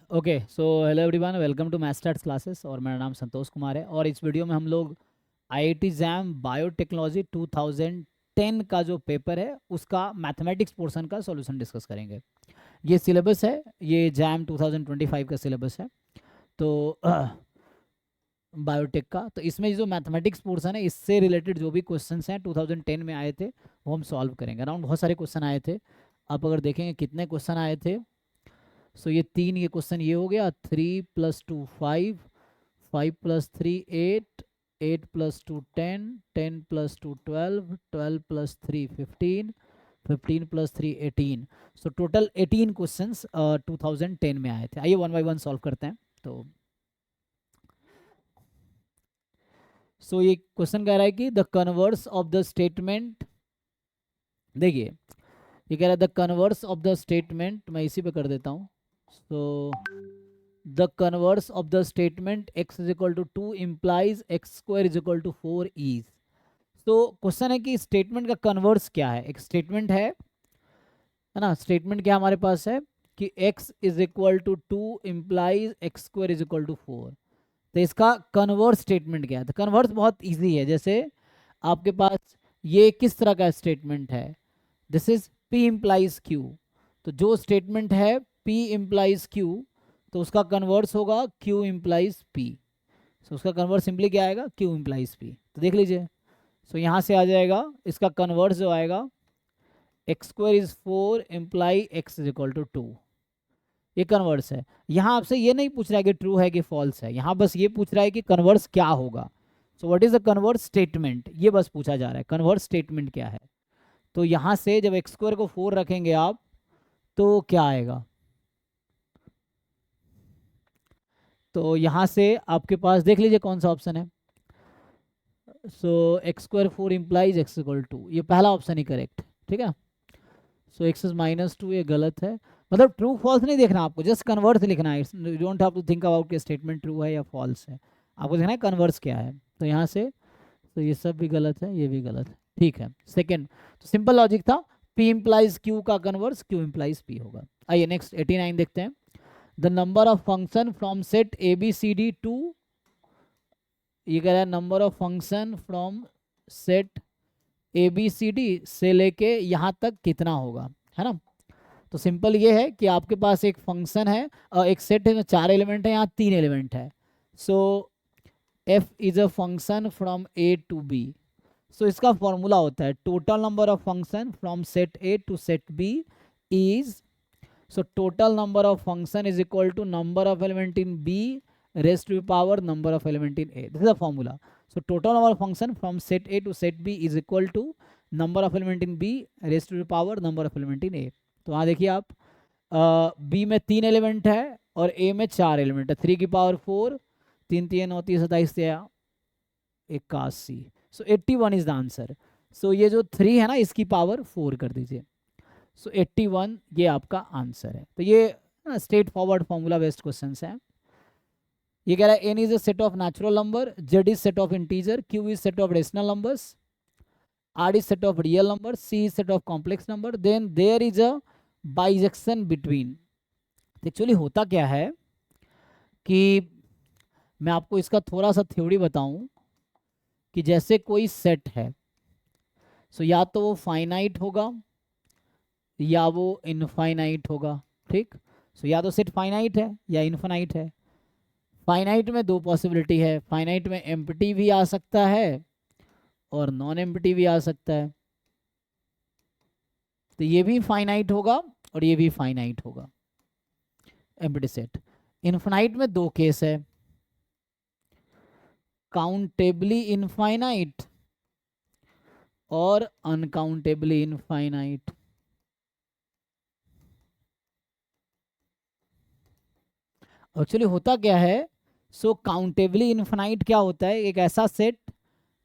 Okay so hello everyone, welcome to Math Stars classes. और मेरा नाम संतोष कुमार है और इस वीडियो में हम लोग आईआईटी जैम बायोटेक्नोलॉजी 2010 का जो पेपर है उसका मैथमेटिक्स पोर्शन का सॉल्यूशन डिस्कस करेंगे। ये सिलेबस है, ये जैम 2025 का सिलेबस है। तो बायोटेक का, तो इसमें जो मैथमेटिक्स पोर्शन है इससे रिलेटेड जो भी क्वेश्चंस हैं 2010 में आए थे वो हम सॉल्व करेंगे। अराउंड बहुत सारे क्वेश्चन आए थे। आप अगर देखेंगे कितने क्वेश्चन आए थे, सो ये तीन, ये क्वेश्चन ये हो गया 3 + 2 5, 5 + 3 8, 8 + 2 10, 10 + 2 12, 12 + 3 15, 15 + 3 18। सो टोटल 18 क्वेश्चंस 2010 में आए थे। आइए वन बाय वन सॉल्व करते हैं। तो ये क्वेश्चन कह रहा है कि the converse of the statement, देखिए ये कह रहा है the converse of the statement, मैं इसी पे कर देता हूँ। सो the converse of the statement x is equal to 2 implies x square is equal to 4 is। तो क्वेश्चन है कि स्टेटमेंट का कन्वर्स क्या है। एक स्टेटमेंट है ना, स्टेटमेंट क्या हमारे पास है कि x is equal to 2 implies x square is equal to 4। तो इसका कन्वर्स स्टेटमेंट क्या है। तो कन्वर्स बहुत इजी है। जैसे आपके पास ये किस तरह का स्टेटमेंट है, this is p implies q। तो जो स्टेटमेंट है p इम्प्लाइज q, तो उसका कन्वर्स होगा q इम्प्लाइज p। सो उसका कन्वर्स सिंपली क्या आएगा, q इम्प्लाइज p। तो देख लीजिए, सो यहाँ से आ जाएगा इसका कन्वर्स जो आएगा x square is 4 implies x is equal to 2। ये कन्वर्स है। यहाँ आपसे ये नहीं पूछ रहा है कि ट्रू है कि फॉल्स है, यहाँ बस ये पूछ रहा है कि कन्वर्स क्या होगा। So what is the converse statement, ये बस पूछा जा रहा है कन्वर्स स्टेटमेंट क्या है। तो यहाँ से जब एक्स स्क्वायर को 4 रखेंगे आप तो क्या आएगा, तो यहाँ से आपके पास देख लीजिए कौन सा ऑप्शन है। So x square 4 implies x equal to, ये पहला ऑप्शन ही करेक्ट, ठीक है। सो एक्स इज -2, ये गलत है। मतलब ट्रू फॉल्स नहीं देखना आपको, जस्ट कन्वर्स लिखना है। You don't have to think about कि स्टेटमेंट ट्रू है या फॉल्स है, आपको देखना है कन्वर्स क्या है। तो यहाँ से तो ये सब भी गलत है, ये भी गलत है, ठीक है। सेकंड, तो सिंपल लॉजिक था, p इम्प्लाइज q का कन्वर्स q इम्प्लाइज p होगा। आइए नेक्स्ट 89 देखते हैं। The number of function from set A B C D to, ये कह रहा है number of function from set A B C D से लेके यहाँ तक कितना होगा, है ना। तो सिंपल ये है कि आपके पास एक फंक्शन है और एक सेट है में 4 एलिमेंट है, यहाँ 3 एलिमेंट है। So f is a function from A to B. So इसका फॉर्मूला होता है total number of function from set A to set B is, so total number of function is equal to number of element in B raised to the power number of element in A. This is the formula. So total number of function from set A to set B is equal to number of element in B raised to the power number of element in A. तो वहाँ देखिए आप, B में 3 element है और A में 4 element है। 3 की power 4, 3 3 9 3 27 81। So 81 is the answer. So ये जो 3 है ना इसकी पावर 4 कर दीजिए। सो 81 ये आपका आंसर है। तो ये straightforward formula based question है। ये कह रहा है n is a set of natural number, z is set of integer, q is set of rational numbers, r is set of real number, c is set of complex number, then there is a bijection between. Actually होता क्या है कि मैं आपको इसका थोड़ा सा theory बताऊं कि जैसे कोई सेट है, सो या तो वो फाइनाइट होगा या वो इनफाइनाइट होगा, ठीक। सो या तो सेट फाइनाइट है या इनफाइनाइट है। फाइनाइट में दो पॉसिबिलिटी है, फाइनाइट में एम्प्टी भी आ सकता है और नॉन एम्प्टी भी आ सकता है। तो ये भी फाइनाइट होगा और ये भी फाइनाइट होगा एम्प्टी सेट। इनफाइनाइट में दो केस है, काउंटेबली इनफाइनाइट और अनकाउंटेबली इनफाइनाइट। एक्चुअली होता क्या है, सो काउंटेबली इनफाइनाइट क्या होता है, एक ऐसा सेट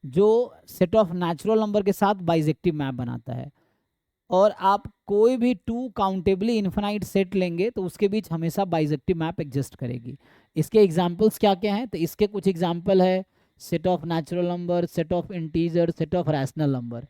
जो सेट ऑफ नेचुरल नंबर के साथ बाइजेक्टिव मैप बनाता है। और आप कोई भी 2 काउंटेबली इन्फिनाइट सेट लेंगे तो उसके बीच हमेशा बाइजेक्टिव मैप एग्जिस्ट करेगी। इसके एग्जांपल्स क्या क्या हैं, तो इसके कुछ एग्जांपल है set of natural number, set of integer, set of rational number.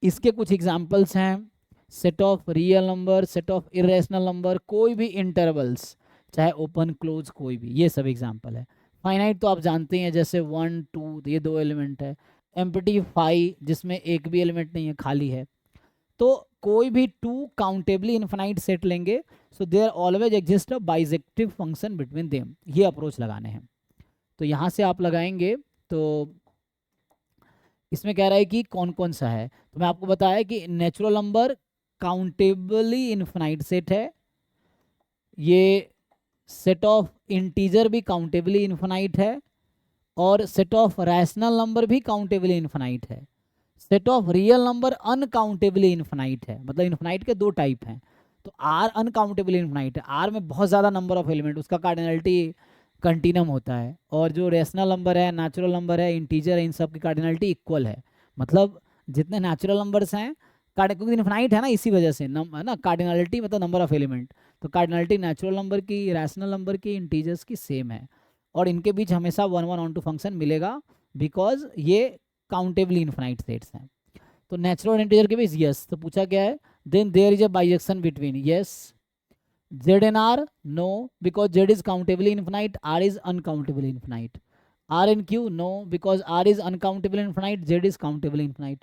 इसके कुछ एग्जांपल्स हैं set of real number, set of irrational number, कोई भी इंटरवल्स, चाहे ओपन क्लोज कोई भी, ये सब एग्जांपल है। फाइनाइट तो आप जानते हैं, जैसे 1 2 ये 2 एलिमेंट है। एम्प्टी 5 जिसमें एक भी एलिमेंट नहीं है, खाली है। तो कोई भी 2 काउंटेबली इन्फिनाइट सेट लेंगे, so there always exist a bijective function between them. ये अप्रोच लगाने हैं। तो यहाँ से आप लगाएंगे तो इसमें कह रहा है कि कौन कौन सा है। तो मैं आपको बताया कि natural number countably infinite set है, ये सेट ऑफ इंटीजर भी काउंटेबली इन्फिनाइट है, और सेट ऑफ रैशनल नंबर भी काउंटेबली इन्फिनाइट है। Set of real number uncountably infinite है, मतलब इन्फिनाइट के 2 टाइप हैं। तो आर अनकाउंटेबली इन्फिनाइट है, आर में बहुत ज़्यादा नंबर ऑफ एलिमेंट, उसका कार्डिनलिटी कंटिन्यूम होता है। और जो रेशनल नंबर है, नेचुरल नंबर है, इंटीजर है, इन सब की कार्डिनलिटी इक्वल है। मतलब जितने नेचुरल नंबर्स हैं, क्योंकि इन्फिनाइट है ना, इसी वजह से है ना, कार्डिनलिटी मतलब नंबर ऑफ एलिमेंट, तो कार्डिनलिटी नेचुरल नंबर की, रैशनल नंबर की, इंटीजर्स की सेम है। और इनके बीच हमेशा 1 1 ऑन टू फंक्शन मिलेगा, बिकॉज ये काउंटेबली इन्फिनाइट सेट्स हैं। तो नेचुरल और इंटीजर के बीच यस, तो पूछा क्या है, then there is a bijection between, yes. Z and R, no, because Z is countably infinite, R is uncountably infinite. R and Q, no, because R is uncountably infinite, Z is countably infinite.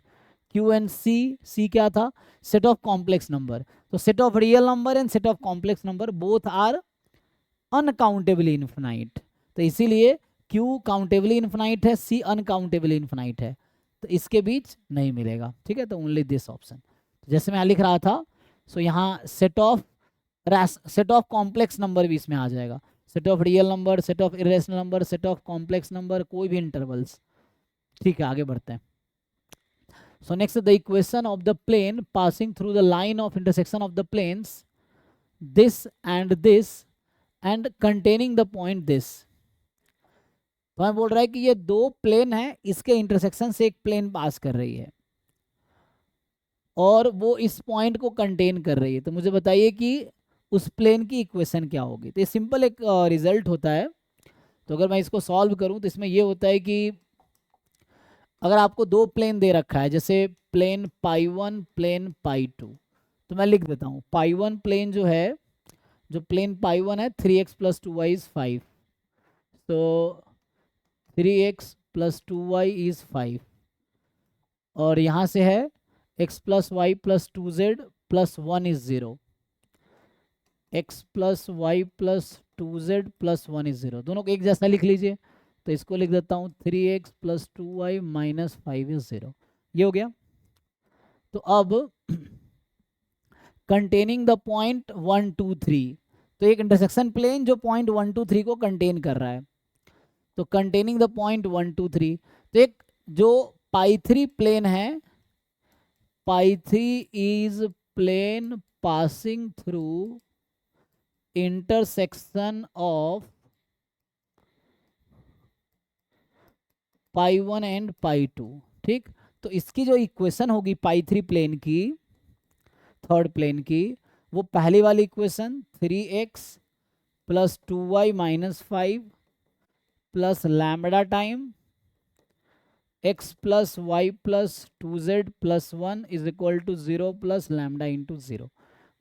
Q and C, C क्या था, set of complex number. तो set of real number and set of complex number both are uncountably infinite. तो इसीलिए Q countably infinite है, C uncountably infinite है, तो इसके बीच नहीं मिलेगा। ठीक है, तो ओनली दिस ऑप्शन। जैसे मैं लिख रहा था, सो यहाँ सेट ऑफ कॉम्प्लेक्स नंबर भी इसमें आ जाएगा, set of real number, set of irrational number, set of complex number, कोई भी इंटरवल्स। ठीक है, आगे बढ़ते हैं। So next, the equation of the plane passing through the line of intersection of the planes this and containing the point this. तो हमें बोल रहा है कि ये 2 प्लेन है, इसके इंटरसेक्शन से एक प्लेन पास कर रही है और वो इस पॉइंट को कंटेन कर रही है। तो मुझे बताइए कि उस प्लेन की इक्वेशन क्या होगी। तो ये सिंपल एक रिजल्ट होता है। तो अगर मैं इसको सॉल्व करूं तो इसमें ये होता है कि अगर आपको 2 प्लेन दे रखा है, जैसे प्लेन π1 प्लेन π2, तो मैं लिख देता हूँ π1 प्लेन जो है, जो प्लेन π1 है 3x + 2y = 5, तो 3x + 2y = 5, और यहाँ से है x + y + 2z + 1 = 0, x + y + 2z + 1 = 0, दोनों को एक जैसा लिख लीजिए। तो इसको लिख देता हूँ 3x + 2y - 5 = 0, ये हो गया। तो अब कंटेनिंग द पॉइंट 1 2 3, तो एक इंटरसेक्शन प्लेन जो पॉइंट 1 2 3 को कंटेन कर रहा है, तो कंटेनिंग द पॉइंट 1 2 3, तो एक जो π3 प्लेन है, π3 is plane passing through intersection of π1 and π2। ठीक, तो इसकी जो इक्वेशन होगी π3 प्लेन की, थर्ड प्लेन की, वो पहली वाली equation 3x + 2y - 5 + lambda time x + y + 2z + 1 = 0 + lambda × 0,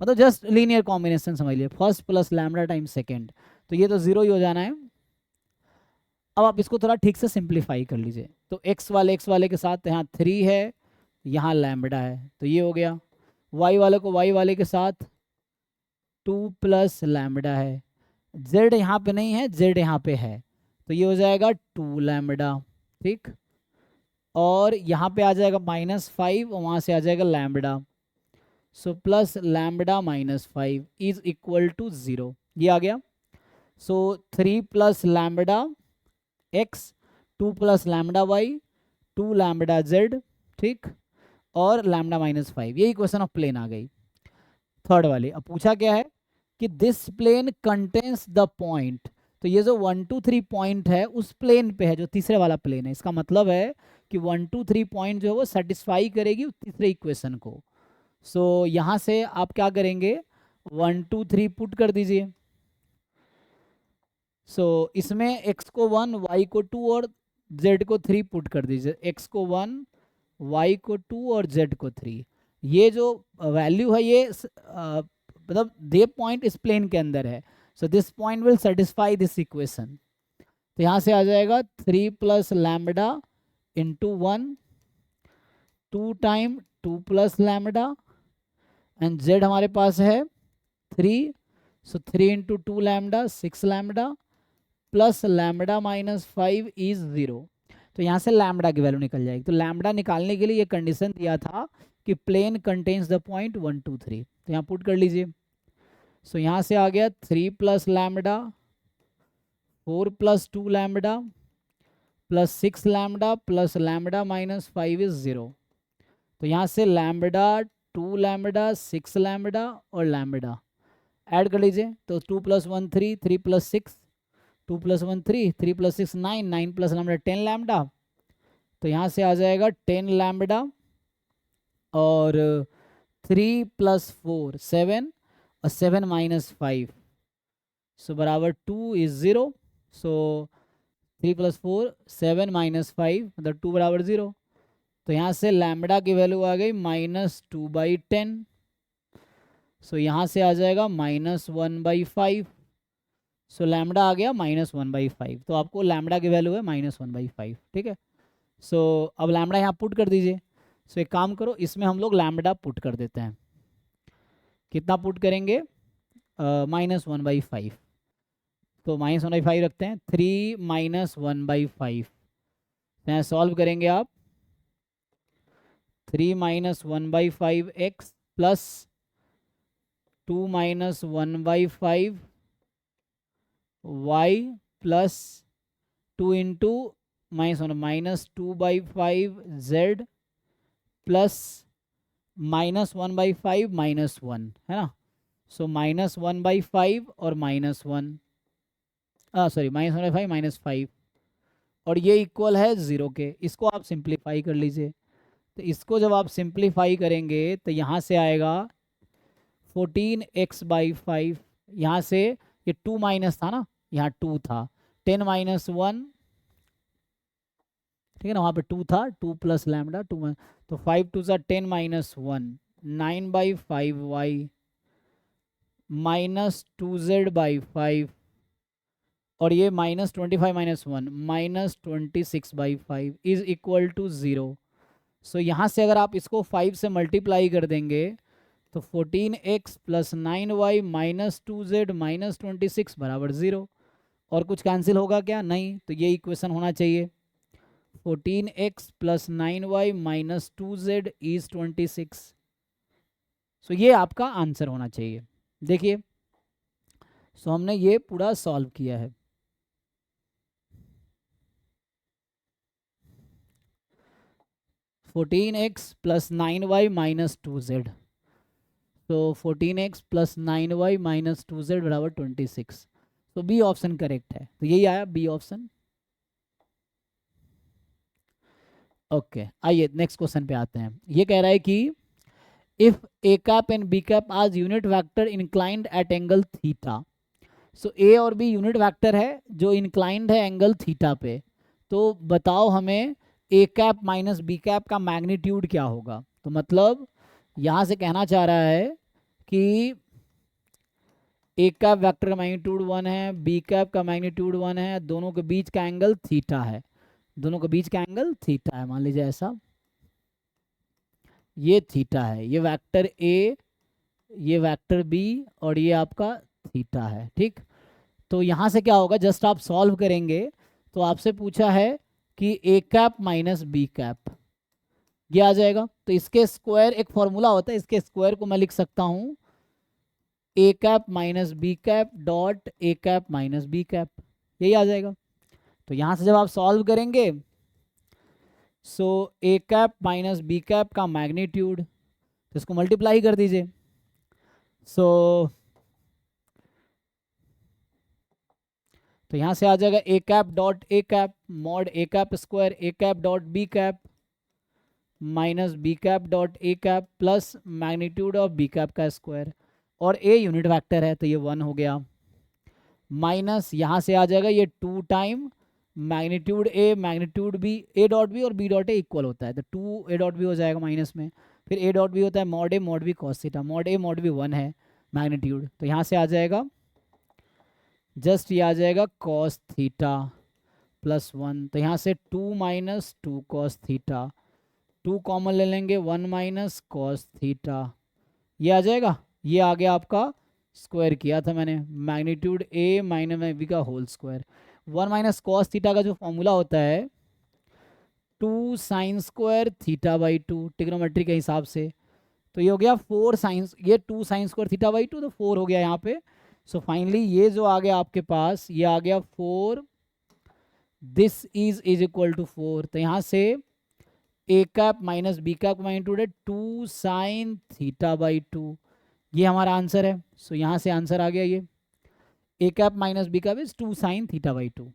मतलब जस्ट लीनियर कॉम्बिनेशन समझ लिए, first plus lambda time second, तो ये तो 0 ही हो जाना है। अब आप इसको थोड़ा ठीक से सिंप्लीफाई कर लीजिए। तो x वाले के साथ यहाँ 3 है, यहाँ लैम्बडा है, तो ये हो गया। y वाले को y वाले के साथ 2 + लैम्बडा है, z यहाँ पे नहीं है, z यहाँ पे है, तो ये हो जाएगा 2 लैम्बडा। ठीक, और यहाँ पे आ जाएगा -5 और वहाँ से आ जाएगा लैम्बडा, सो प्लस लैम्बडा -5 = 0, ये आ गया। सो 3 + lambda x, 2 + lambda y, 2 lambda z, ठीक, और लैम्बडा -5, ये इक्वेशन ऑफ प्लेन आ गई थर्ड वाली। अब पूछा क्या है कि this plane contains the point, तो ये जो 1 2 3 पॉइंट है उस प्लेन पे है जो तीसरे वाला प्लेन है, इसका मतलब है कि 1 2 3 पॉइंट जो है वो सेटिस्फाई करेगी उस तीसरे इक्वेशन को। सो यहाँ से आप क्या करेंगे, 1 2 3 पुट कर दीजिए। सो इसमें x को 1, y को 2 और z को 3 पुट कर दीजिए, x को 1, y को 2 और z को 3। ये जो वैल्यू है ये मतलब दे पॉइंट इस प्लेन के अंदर है, so this point will satisfy this equation. तो यहाँ से आ जाएगा 3 plus lambda into 1 2 time 2 plus lambda and Z हमारे पास है 3, सो 3 into 2 lambda 6 lambda plus lambda minus 5 is 0। तो यहाँ से लैम्बडा की वैल्यू निकल जाएगी। तो लैम्बडा निकालने के लिए ये कंडीशन दिया था कि प्लेन कंटेन्स द पॉइंट 1 2 3, तो यहाँ पुट कर लीजिए। सो यहाँ से आ गया 3 plus lambda 4 plus 2 lambda plus 6 lambda plus lambda minus 5 is 0। तो यहाँ से लैम्बडा 2 लैम्बडा 6 लैम्बडा और लैम्बडा ऐड कर लीजिए। तो 2 plus 1 3, 3 plus 6, 2 plus 1 3, 3 plus 6 9, 9 plus lambda 10 lambda. तो यहाँ से आ जाएगा 10 लैम्बडा और 3 प्लस 4 7 और 7 माइनस 5, सो बराबर 2 इज 0। सो 3 प्लस 4 7 माइनस 5 मतलब 2 बराबर 0। तो यहाँ से लैम्बडा की वैल्यू आ गई -2/10। सो यहाँ से आ जाएगा -1/5। सो लैम्बडा आ गया -1/5। तो आपको लैम्बडा की वैल्यू है -1/5, ठीक है। सो अब लैम्बडा यहाँ पुट कर दीजिए। सो एक काम करो, इसमें हम लोग लैम्बडा पुट कर देते हैं। कितना पुट करेंगे? -1/5। तो -1/5 रखते हैं। 3 - 1/5 यहाँ सॉल्व करेंगे आप। 3 - 1/5 x plus 2 - 1/5 y plus 2 into -2/5 z plus -1/5 -1 है ना। सो -1/5 और -1 सॉरी -1/5 -5 और ये इक्वल है 0 के। इसको आप सिंप्लीफाई कर लीजिए। तो इसको जब आप सिंप्लीफाई करेंगे तो यहाँ से आएगा 14x/5। यहाँ से ये 2 माइनस था ना, यहाँ 2 था, 10 - 1 ठीक है ना, वहाँ पे 2 था, 2 प्लस लैम्बडा 2 तो 5 2 सा 10 - 1 9/5y -2z/5 और ये -25 - 1 -26/5 इज इक्वल टू 0। सो यहाँ से अगर आप इसको 5 से मल्टीप्लाई कर देंगे तो 14x plus 9y minus 2z minus 26 बराबर 0। और कुछ कैंसिल होगा क्या? नहीं। तो ये इक्वेशन होना चाहिए 14x plus 9y minus 2z is 26। सो ये आपका आंसर होना चाहिए। देखिए, सो हमने ये पूरा सॉल्व किया है। (14x plus 9y minus 2z) तो 14x plus 9y minus 2z बराबर 26। तो बी ऑप्शन करेक्ट है। तो यही आया बी ऑप्शन। ओके, आइए नेक्स्ट क्वेश्चन पे आते हैं। ये कह रहा है कि if A cap and B cap are unit vector inclined at angle theta. So A और बी यूनिट वेक्टर है जो इंक्लाइंड है एंगल थीटा पे। तो बताओ हमें ए कैप माइनस बी कैप का मैग्नीट्यूड क्या होगा। तो मतलब यहाँ से कहना चाह रहा है कि ए कैप वेक्टर का मैग्नीट्यूड 1 है, बी कैप का मैग्नीट्यूड 1 है, दोनों के बीच का एंगल थीटा है, दोनों के बीच का एंगल थीटा है। मान लीजिए ऐसा, ये थीटा है, ये वेक्टर ए, ये वेक्टर बी और ये आपका थीटा है, ठीक। तो यहाँ से क्या होगा, जस्ट आप सॉल्व करेंगे तो आपसे पूछा है कि ए कैप माइनस बी कैप, ये आ जाएगा। तो इसके स्क्वायर, एक फॉर्मूला होता है, इसके स्क्वायर को मैं लिख सकता हूँ A cap minus B cap dot A cap minus B cap, यही आ जाएगा। तो यहाँ से जब आप सॉल्व करेंगे सो ए कैप माइनस बी कैप का मैग्नीट्यूड, तो इसको मल्टीप्लाई कर दीजिए। सो तो यहाँ से आ जाएगा A cap dot A cap mod A cap square A cap dot B cap minus B cap dot A cap plus magnitude of B cap का स्क्वायर, और ए यूनिट वेक्टर है तो ये 1 हो गया, माइनस यहाँ से आ जाएगा ये 2 time magnitude A magnitude B, A dot B और बी डॉट ए इक्वल होता है तो 2 ए डॉट बी हो जाएगा माइनस में, फिर ए डॉट बी होता है mod A mod B cos theta, mod A mod B 1 है मैग्नीट्यूड, तो यहाँ से आ जाएगा जस्ट ये आ जाएगा कॉस थीटा प्लस 1, तो यहाँ से 2 माइनस 2 कॉस थीटा, 2 कॉमन ले लेंगे 1 माइनस कॉस थीटा, ये आ जाएगा, ये आ गया आपका स्क्वायर किया था मैंने मैग्नीट्यूड ए माइनस बी का whole square. 1 minus cos theta का जो फॉर्मूला होता है 2 sine square theta by 2 trigonometry के हिसाब से, तो ये हो गया 4 साइन, ये 2 साइन स्क्वायर थीटा बाई 2 तो 4 हो गया यहाँ पे। सो फाइनली ये जो आ गया आपके पास ये आ गया 4, दिस इज इक्वल टू 4, तो यहाँ से A cap minus B cap magnitude है 2 साइन थीटा बाई 2, ये हमारा आंसर है। सो यहाँ से आंसर आ गया ये A cap minus B cap is 2 sine theta by 2,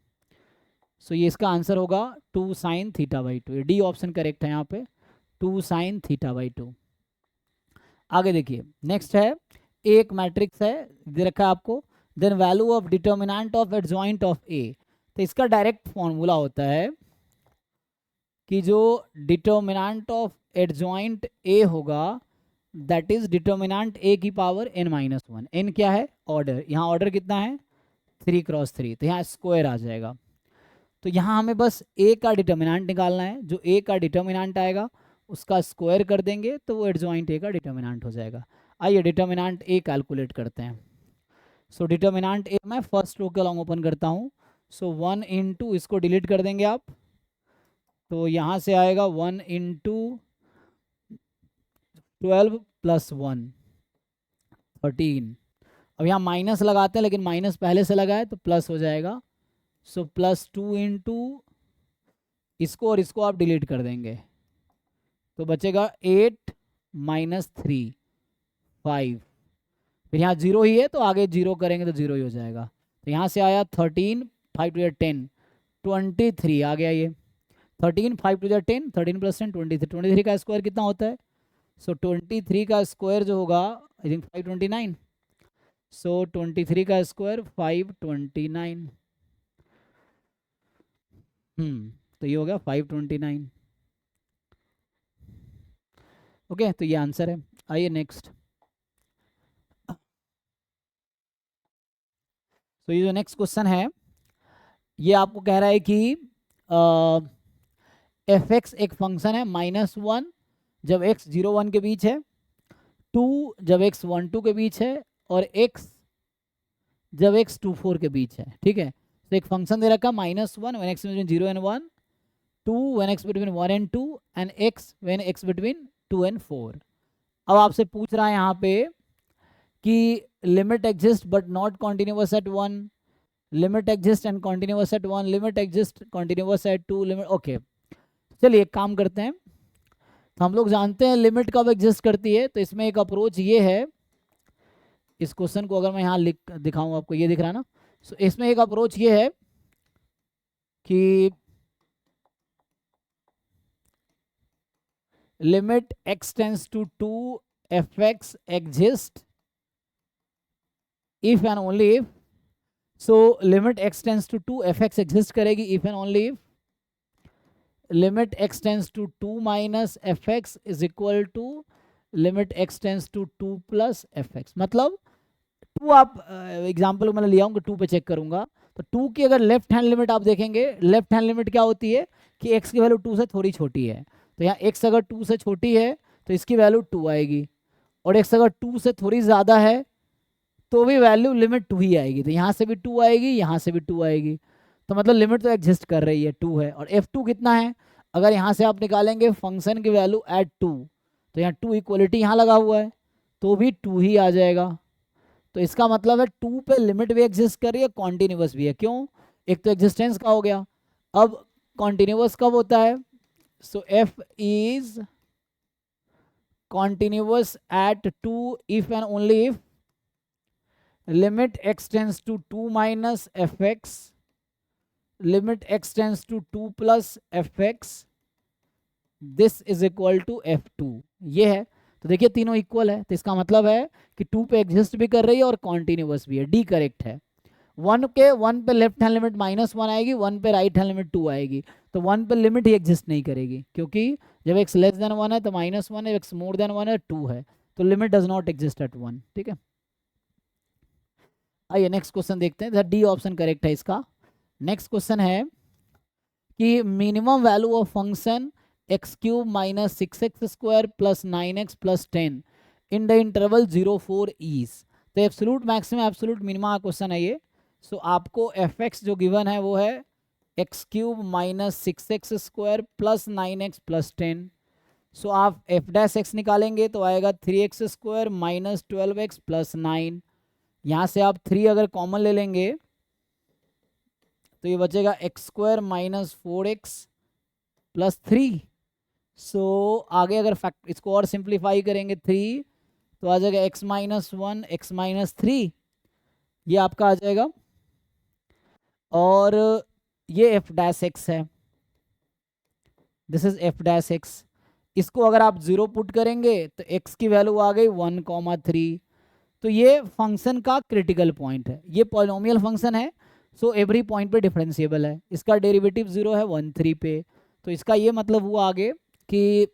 so ये इसका आंसर होगा 2 sine theta by 2, D option correct है यहाँ पे 2 साइन थीटा बाई 2। आगे देखिए नेक्स्ट है, एक मैट्रिक्स है दे रखा है आपको, then value of determinant of adjoint of A, तो इसका डायरेक्ट फॉर्मूला होता है कि जो डिटर्मिनेंट ऑफ एडजॉइंट ए होगा दैट इज डिटर्मिनेंट ए की पावर n माइनस 1, n क्या है ऑर्डर, यहाँ ऑर्डर कितना है 3 क्रॉस 3, तो यहाँ स्क्वायर आ जाएगा, तो यहाँ हमें बस a का डिटर्मिनेंट निकालना है, जो a का डिटर्मिनेंट आएगा उसका स्क्वायर कर देंगे तो वो एडजॉइंट ए का डिटर्मिनेंट हो जाएगा। आइए डिटर्मिनेंट ए कैलकुलेट करते हैं। सो डिटर्मिनेंट ए मैं फर्स्ट रो के लॉन्ग ओपन करता हूँ, सो 1 इंटू इसको डिलीट कर देंगे आप, तो यहाँ से आएगा 1 इंटू 12 प्लस 1 13, अब यहाँ माइनस लगाते हैं लेकिन माइनस पहले से लगा है तो प्लस हो जाएगा, सो प्लस 2 इंटू इसको और इसको आप डिलीट कर देंगे तो बचेगा 8 माइनस 3 5, फिर यहाँ 0 ही है तो आगे 0 करेंगे तो 0 ही हो जाएगा, तो यहाँ से आया 13 5 टू 10 23 आ गया ये 13 5 टू 10 13 प्लस 10 23 का स्क्वायर कितना होता है, सो 23 का स्क्वायर जो होगा आई थिंक 529, सो 23 का स्क्वायर 529, तो ये हो गया 529, ओके तो ये आंसर है। आइए नेक्स्ट, तो ये जो नेक्स्ट क्वेश्चन है ये आपको कह रहा है कि एफ एक्स एक फंक्शन है -1 जब x 0 1 के बीच है, 2 जब x 1 2 के बीच है और x जब x 2 4 के बीच है, ठीक है, तो एक फंक्शन दे रखा -1 when x between 0 and 1, 2 when x between 1 and 2 and x when x between 2 and 4। अब आपसे पूछ रहा है यहाँ पे कि limit exist but not continuous at 1, limit exist and continuous at 1, limit exist continuous at 2, limit okay. चलिए एक काम करते हैं, तो हम लोग जानते हैं लिमिट कब एग्जिस्ट करती है, तो इसमें एक अप्रोच ये है, इस क्वेश्चन को अगर मैं यहाँ लिख दिखाऊं आपको, ये दिख रहा है ना, सो इसमें एक अप्रोच ये है कि limit x tends to 2 fx exist if and only if, so limit x tends to 2 fx exist करेगी if and only if limit x tends to 2 minus fx is equal to limit x tends to 2 plus fx, मतलब 2 आप example मैं लिया हूँ 2 पे check करूंगा, तो 2 की अगर लेफ्ट हैंड लिमिट आप देखेंगे, लेफ्ट हैंड लिमिट क्या होती है कि x की वैल्यू 2 से थोड़ी छोटी है, तो यहाँ x अगर 2 से छोटी है तो इसकी वैल्यू 2 आएगी, और x अगर 2 से थोड़ी ज़्यादा है तो भी वैल्यू लिमिट 2 ही आएगी, तो यहाँ से भी 2 आएगी, यहाँ से भी 2 आएगी, तो मतलब लिमिट तो एग्जिस्ट कर रही है 2 है। और f2 कितना है, अगर यहाँ से आप निकालेंगे फंक्शन की वैल्यू एट 2, तो यहाँ 2 इक्वलिटी यहाँ लगा हुआ है तो भी 2 ही आ जाएगा, तो इसका मतलब है 2 पे लिमिट भी एग्जिस्ट कर रही है, कॉन्टिन्यूअस भी है, क्यों, एक तो एग्जिस्टेंस का हो गया, अब कॉन्टिन्यूअस कब होता है, so f is continuous at 2 if and only if limit x tends to 2 minus fx limit x tends to 2 plus fx this is equal to f2, ये है, तो देखिए तीनों इक्वल है, तो इसका मतलब है कि 2 पे एग्जिस्ट भी कर रही है और कॉन्टिन्यूअस भी है, डी करेक्ट है। 1 पे लेफ्ट हैंड लिमिट -1 आएगी, 1 पे राइट हैंड लिमिट 2 आएगी, तो 1 पे लिमिट ही एग्जिस्ट नहीं करेगी क्योंकि जब x लेस देन 1 है तो -1 है, x मोर देन 1 है 2 है, तो limit does not exist at 1। ठीक है, आइए नेक्स्ट क्वेश्चन देखते हैं। डी ऑप्शन करेक्ट है इसका। नेक्स्ट क्वेश्चन है कि minimum value of function x cube minus 6x² plus 9x plus 10 in the interval 0 4 is. तो एब्सोल्यूट मैक्सिमम एब्सोल्यूट मिनिमा का क्वेश्चन है ये। सो आपको एफ एक्स जो गिवन है वो है x cube minus 6x² plus 9x plus 10। सो आप एफ डैश एक्स निकालेंगे तो आएगा 3x² माइनस 12x प्लस 9। यहाँ से आप 3 अगर कॉमन ले लेंगे तो ये बचेगा x² माइनस 4x प्लस 3। सो आगे अगर फैक्ट इसको और सिंप्लीफाई करेंगे 3 तो आ जाएगा x माइनस 1 x माइनस 3, ये आपका आ जाएगा। और ये एफ डैश एक्स है, this is F dash x. इसको अगर आप 0 पुट करेंगे तो x की वैल्यू आ गई 1,3। तो ये फंक्शन का क्रिटिकल पॉइंट है, ये पॉलिनोमियल फंक्शन है, सो एवरी पॉइंट पे डिफरेंशिएबल है। इसका डेरिवेटिव 0 है 1 3 पे, तो इसका ये मतलब हुआ आगे कि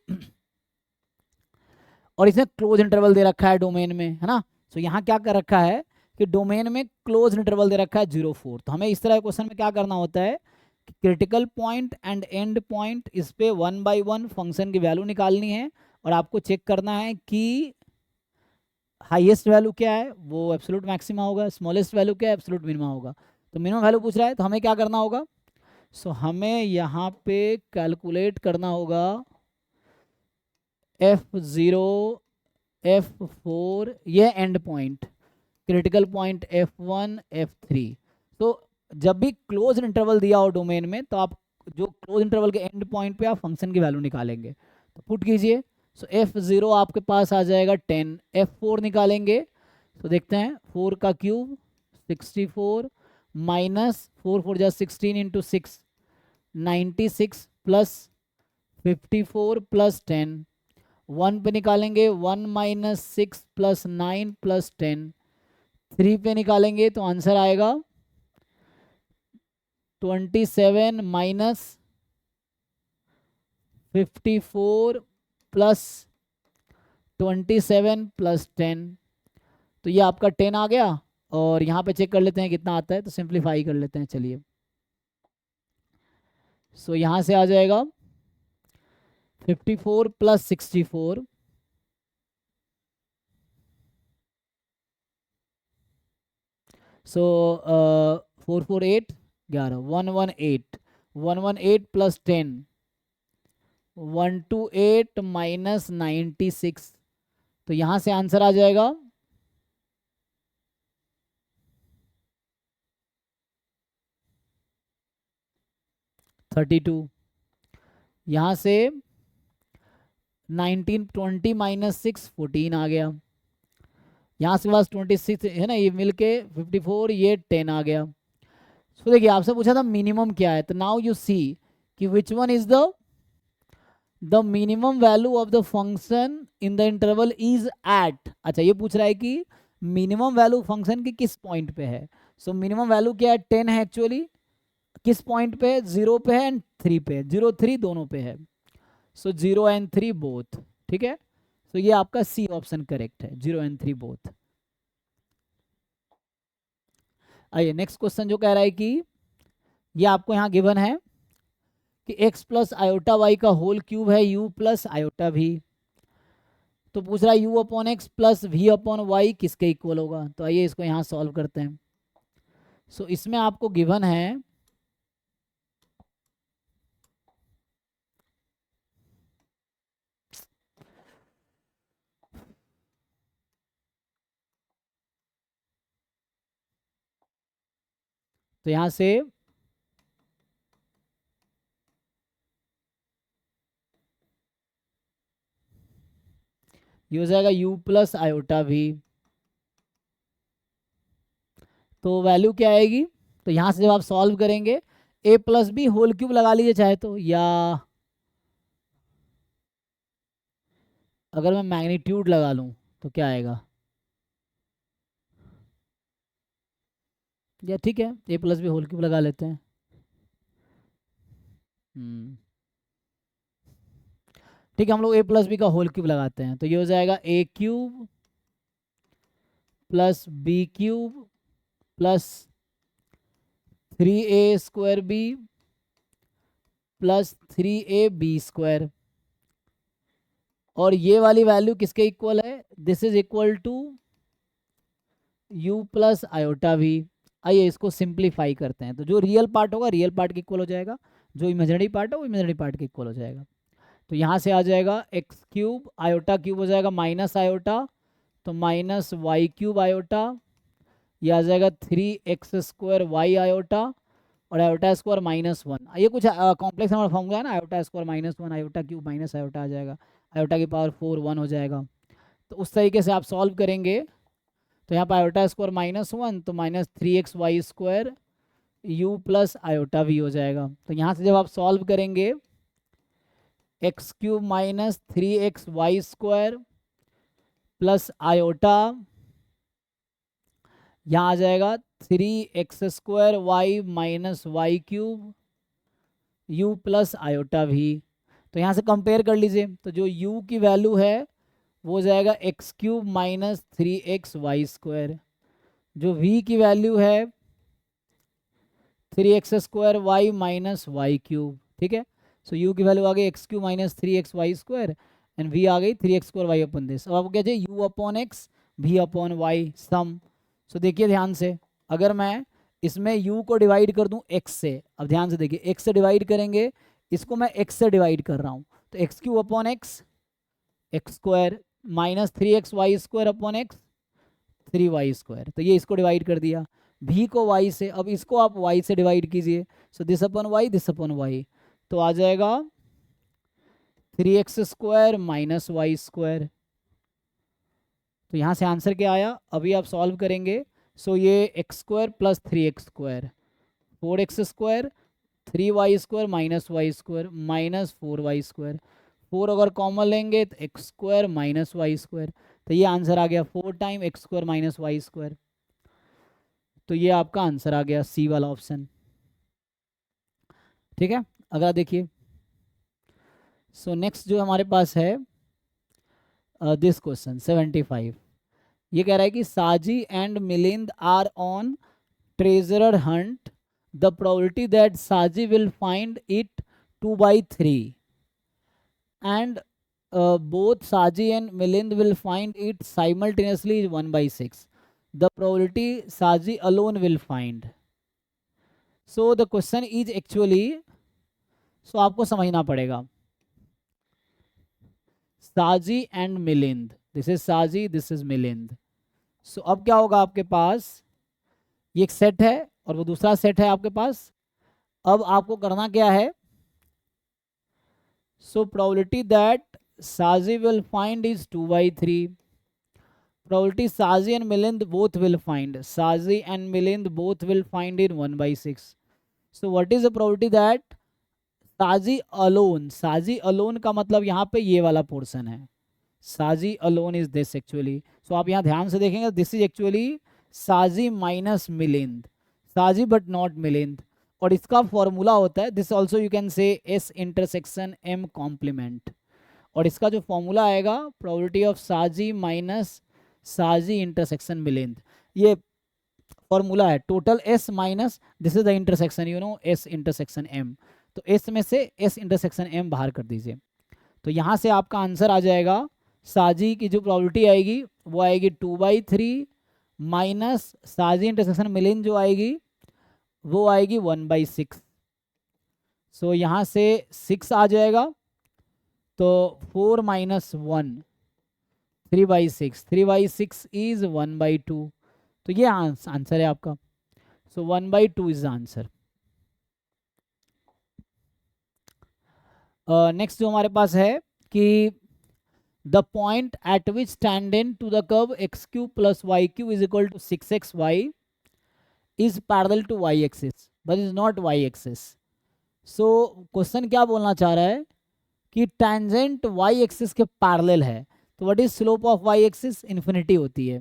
और इसने क्लोज इंटरवल दे रखा है डोमेन में, है ना। सो यहाँ क्या कर रखा है कि डोमेन में क्लोज इंटरवल दे रखा है 0 4। तो हमें इस तरह क्वेश्चन में क्या करना होता है कि critical point and and point इस पे 1 बाई 1 फंक्शन की वैल्यू निकालनी है, और आपको चेक करना है कि हाईएस्ट वैल्यू क्या है वो एब्सोल्यूट मैक्सिमा होगा, स्मॉलेस्ट वैल्यू क्या है एब्सोल्यूट मिनिमा होगा। तो मिनिमम वैल्यू पूछ रहा है तो हमें क्या करना होगा, सो हमें यहाँ पे कैलकुलेट करना होगा F0 F4, ये and point, critical point F1 F3। तो जब भी क्लोज इंटरवल दिया हो डोमेन में तो आप जो क्लोज इंटरवल के एंड पॉइंट पे आप फंक्शन की वैल्यू निकालेंगे। तो पुट कीजिए, सो F0 आपके पास आ जाएगा 10, F4 निकालेंगे तो देखते हैं 4 का क्यूब 64 माइनस 4 4 जा 16 इंटू 6 96 प्लस 54 प्लस 10, 1 पे निकालेंगे 1 माइनस 6 प्लस 9 प्लस 10, 3 पे निकालेंगे तो आंसर आएगा 27 माइनस 54 प्लस 27 प्लस 10। तो ये आपका 10 आ गया, और यहाँ पे चेक कर लेते हैं कितना आता है, तो सिंप्लीफाई कर लेते हैं चलिए। सो यहाँ से आ जाएगा 54 प्लस 64, सो 4 4 8 11 118 118 प्लस 10 128 माइनस 96। तो यहाँ से आंसर आ जाएगा 32। यहाँ से 19 20 माइनस 6 14 आ गया, यहाँ से पास 26 है ना, ये मिलके 54, ये 10 आ गया। सो देखिए आपसे पूछा था मिनिमम क्या है, तो नाउ यू सी कि which one is the minimum value of the function in the interval is at. अच्छा ये पूछ रहा है कि मिनिमम वैल्यू फंक्शन की किस पॉइंट पे है। सो मिनिमम वैल्यू क्या है 10 है एक्चुअली, किस पॉइंट पे 0 पे है एंड 3 पे है, 0 3 दोनों पे है। सो 0 एंड 3 बोथ, ठीक है। सो ये आपका सी ऑप्शन करेक्ट है, 0 एंड 3 बोथ। आइए नेक्स्ट क्वेश्चन जो कह रहा है कि ये आपको यहाँ गिवन है कि x प्लस आयोटा वाई का होल क्यूब है u प्लस आयोटा भी। तो पूछ रहा है u upon x plus v upon y किसके इक्वल होगा। तो आइए इसको यहाँ सॉल्व करते हैं। सो इसमें आपको गिवन है तो यहाँ से ये हो जाएगा u प्लस आयोटा भी, तो वैल्यू क्या आएगी। तो यहाँ से जब आप सॉल्व करेंगे a plus B whole cube लगा लीजिए चाहे तो, या अगर मैं मैग्नीट्यूड लगा लूँ तो क्या आएगा, या ठीक है a plus B whole cube लगा लेते हैं। ठीक है, हम लोग a प्लस बी का होल क्यूब लगाते हैं, तो ये हो जाएगा a cube plus B cube plus 3a² B plus 3ab²। और ये वाली वैल्यू किसके इक्वल है? This is equal to u plus iota v. आइए इसको सिंप्लीफाई करते हैं, तो जो रियल पार्ट होगा रियल पार्ट के इक्वल हो जाएगा, जो इमेजिनरी पार्ट है वो इमेजिनरी पार्ट के इक्वल हो जाएगा। तो यहाँ से आ जाएगा एक्स क्यूब, आयोटा क्यूब हो जाएगा माइनस आयोटा, तो माइनस वाई क्यूब आयोटा, ये आ जाएगा 3x² वाई आयोटा, और आयोटा स्क्वायर -1। ये कुछ कॉम्प्लेक्स नंबर फॉर्मूला है ना, iota square -1, iota cube minus iota आ जाएगा, आयोटा की पावर 4 1 हो जाएगा। तो उस तरीके से आप सॉल्व करेंगे, तो यहाँ पर आयोटा स्क्वायर -1, तो -3xy² u plus iota v हो जाएगा। तो यहाँ से जब आप सॉल्व करेंगे, x cube minus 3xy² plus iota, यहाँ आ जाएगा 3x² y minus y cube u plus iota v। तो यहाँ से कंपेयर कर लीजिए, तो जो u की वैल्यू है वो हो जाएगा एक्स क्यूब माइनस 3xy², जो v की वैल्यू है 3x² y minus y cube. ठीक है, सो u की वैल्यू आ गई x cube minus 3xy² and v आ गई 3x² y अपन दिस। अब आपको क्या चाहिए? u upon x v upon y sum. So देखिए ध्यान से, अगर मैं इसमें u को डिवाइड कर दूं x से, अब ध्यान से देखिए x से डिवाइड करेंगे, इसको मैं x से डिवाइड कर रहा हूं, तो x cube upon x x² minus 3xy² upon x 3y², तो ये इसको डिवाइड कर दिया, v को y से, अब इसको आप y से डिवाइड कीजिए, so this upon y this upon y, तो आ जाएगा 3x² माइनस y²। तो यहाँ से आंसर क्या आया? अभी आप सॉल्व करेंगे, सो ये x² plus 3x² 4x² 3y² minus y² minus 4y², 4 अगर कॉमन लेंगे तो x² माइनस y², तो ये आंसर आ गया 4 टाइम x² माइनस y²। तो ये आपका आंसर आ गया सी वाला ऑप्शन। ठीक है, अगला देखिए। सो नेक्स्ट जो हमारे पास है दिस क्वेश्चन 75, ये कह रहा है कि Saji and Milind are on treasure hunt, the probability that Saji will find it 2/3 and both Saji and Milind will find it simultaneously is 1/6. The probability Saji alone will find. So the question is actually, so आपको समझना पड़ेगा, Saji and Milind, this is Saji, this is Milind. So अब क्या होगा आपके पास, ये एक set है और वो दूसरा सेट है आपके पास। अब आपको करना क्या है, so probability that Saji will find is 2/3. Probability Saji and Milind both will find. Saji and Milind both will find in 1/6. So what is the probability that Saji alone? Saji alone का मतलब यहाँ पे ये वाला portion है. Saji alone is this actually. So आप यहाँ ध्यान से देखेंगे, this is actually Saji minus Milind. Saji but not Milind. और इसका फॉर्मूला होता है, this also you can say S intersection M complement, और इसका जो फॉर्मूला आएगा प्रोबेबिलिटी ऑफ साजी माइनस साजी इंटरसेक्शन मिलिंद, ये फॉर्मूला है total S minus this is the intersection you know S intersection M, तो S में से S इंटरसेक्शन M बाहर कर दीजिए, तो यहाँ से आपका आंसर आ जाएगा, साजी की जो प्रोबेबिलिटी आएगी वो आएगी 2/3 माइनस साजी इंटरसेक्शन मिलिंद जो आएगी वो आएगी 1/6। सो यहाँ से 6 आ जाएगा, तो 4 माइनस 1 3/6, 3/6 इज 1/2, तो ये आंसर है आपका। So 1/2 is the answer. Next जो हमारे पास है कि the point at which tangent to the curve x³ plus y³ is equal to 6xy is parallel to y axis but is not y axis. So question क्या बोलना चाह रहा है कि टेंजेंट y एक्सिस के पैरेलल है, तो what is slope of y axis? Infinity होती है,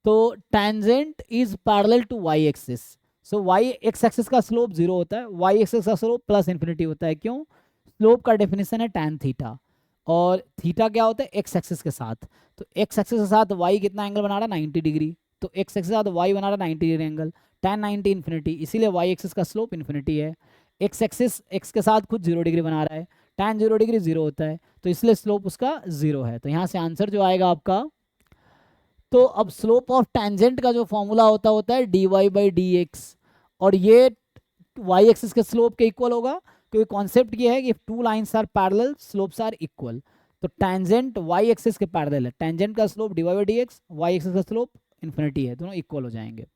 तो tangent is parallel to y axis, so y x axis का स्लोप 0 होता है, y एक्सिस का स्लोप प्लस इन्फिनिटी होता है। क्यों? स्लोप का डेफिनेशन है tan थीटा, और थीटा क्या होता है, एक्स एक्सिस के साथ। तो एक्स एक्सिस के साथ वाई कितना एंगल बना रहा है, 90 डिग्री। तो एक्स एक्सिस के साथ वाई बना रहा है 90 डिग्री एंगल, tan 90 इन्फिनिटी, इसीलिए वाई एक्सिस का स्लोप इन्फिनिटी है। एक्स एक्सिस एक्स के साथ खुद 0 डिग्री बना रहा है, tan 0 डिग्री 0 होता है, तो इसलिए स्लोप उसका 0 है। तो यहाँ से आंसर जो आएगा आपका, तो अब स्लोप ऑफ टेंजेंट का जो फॉर्मूला होता है dy बाई डी एक्स, और ये वाई एक्सिस के स्लोप के इक्वल होगा, क्योंकि कॉन्सेप्ट ये है कि two lines are parallel slopes are equal. तो टेंजेंट वाई एक्सिस के पैरेलल है, टेंजेंट का slope dy by d x, y axis का स्लोप इन्फिनिटी है, दोनों इक्वल हो जाएंगे।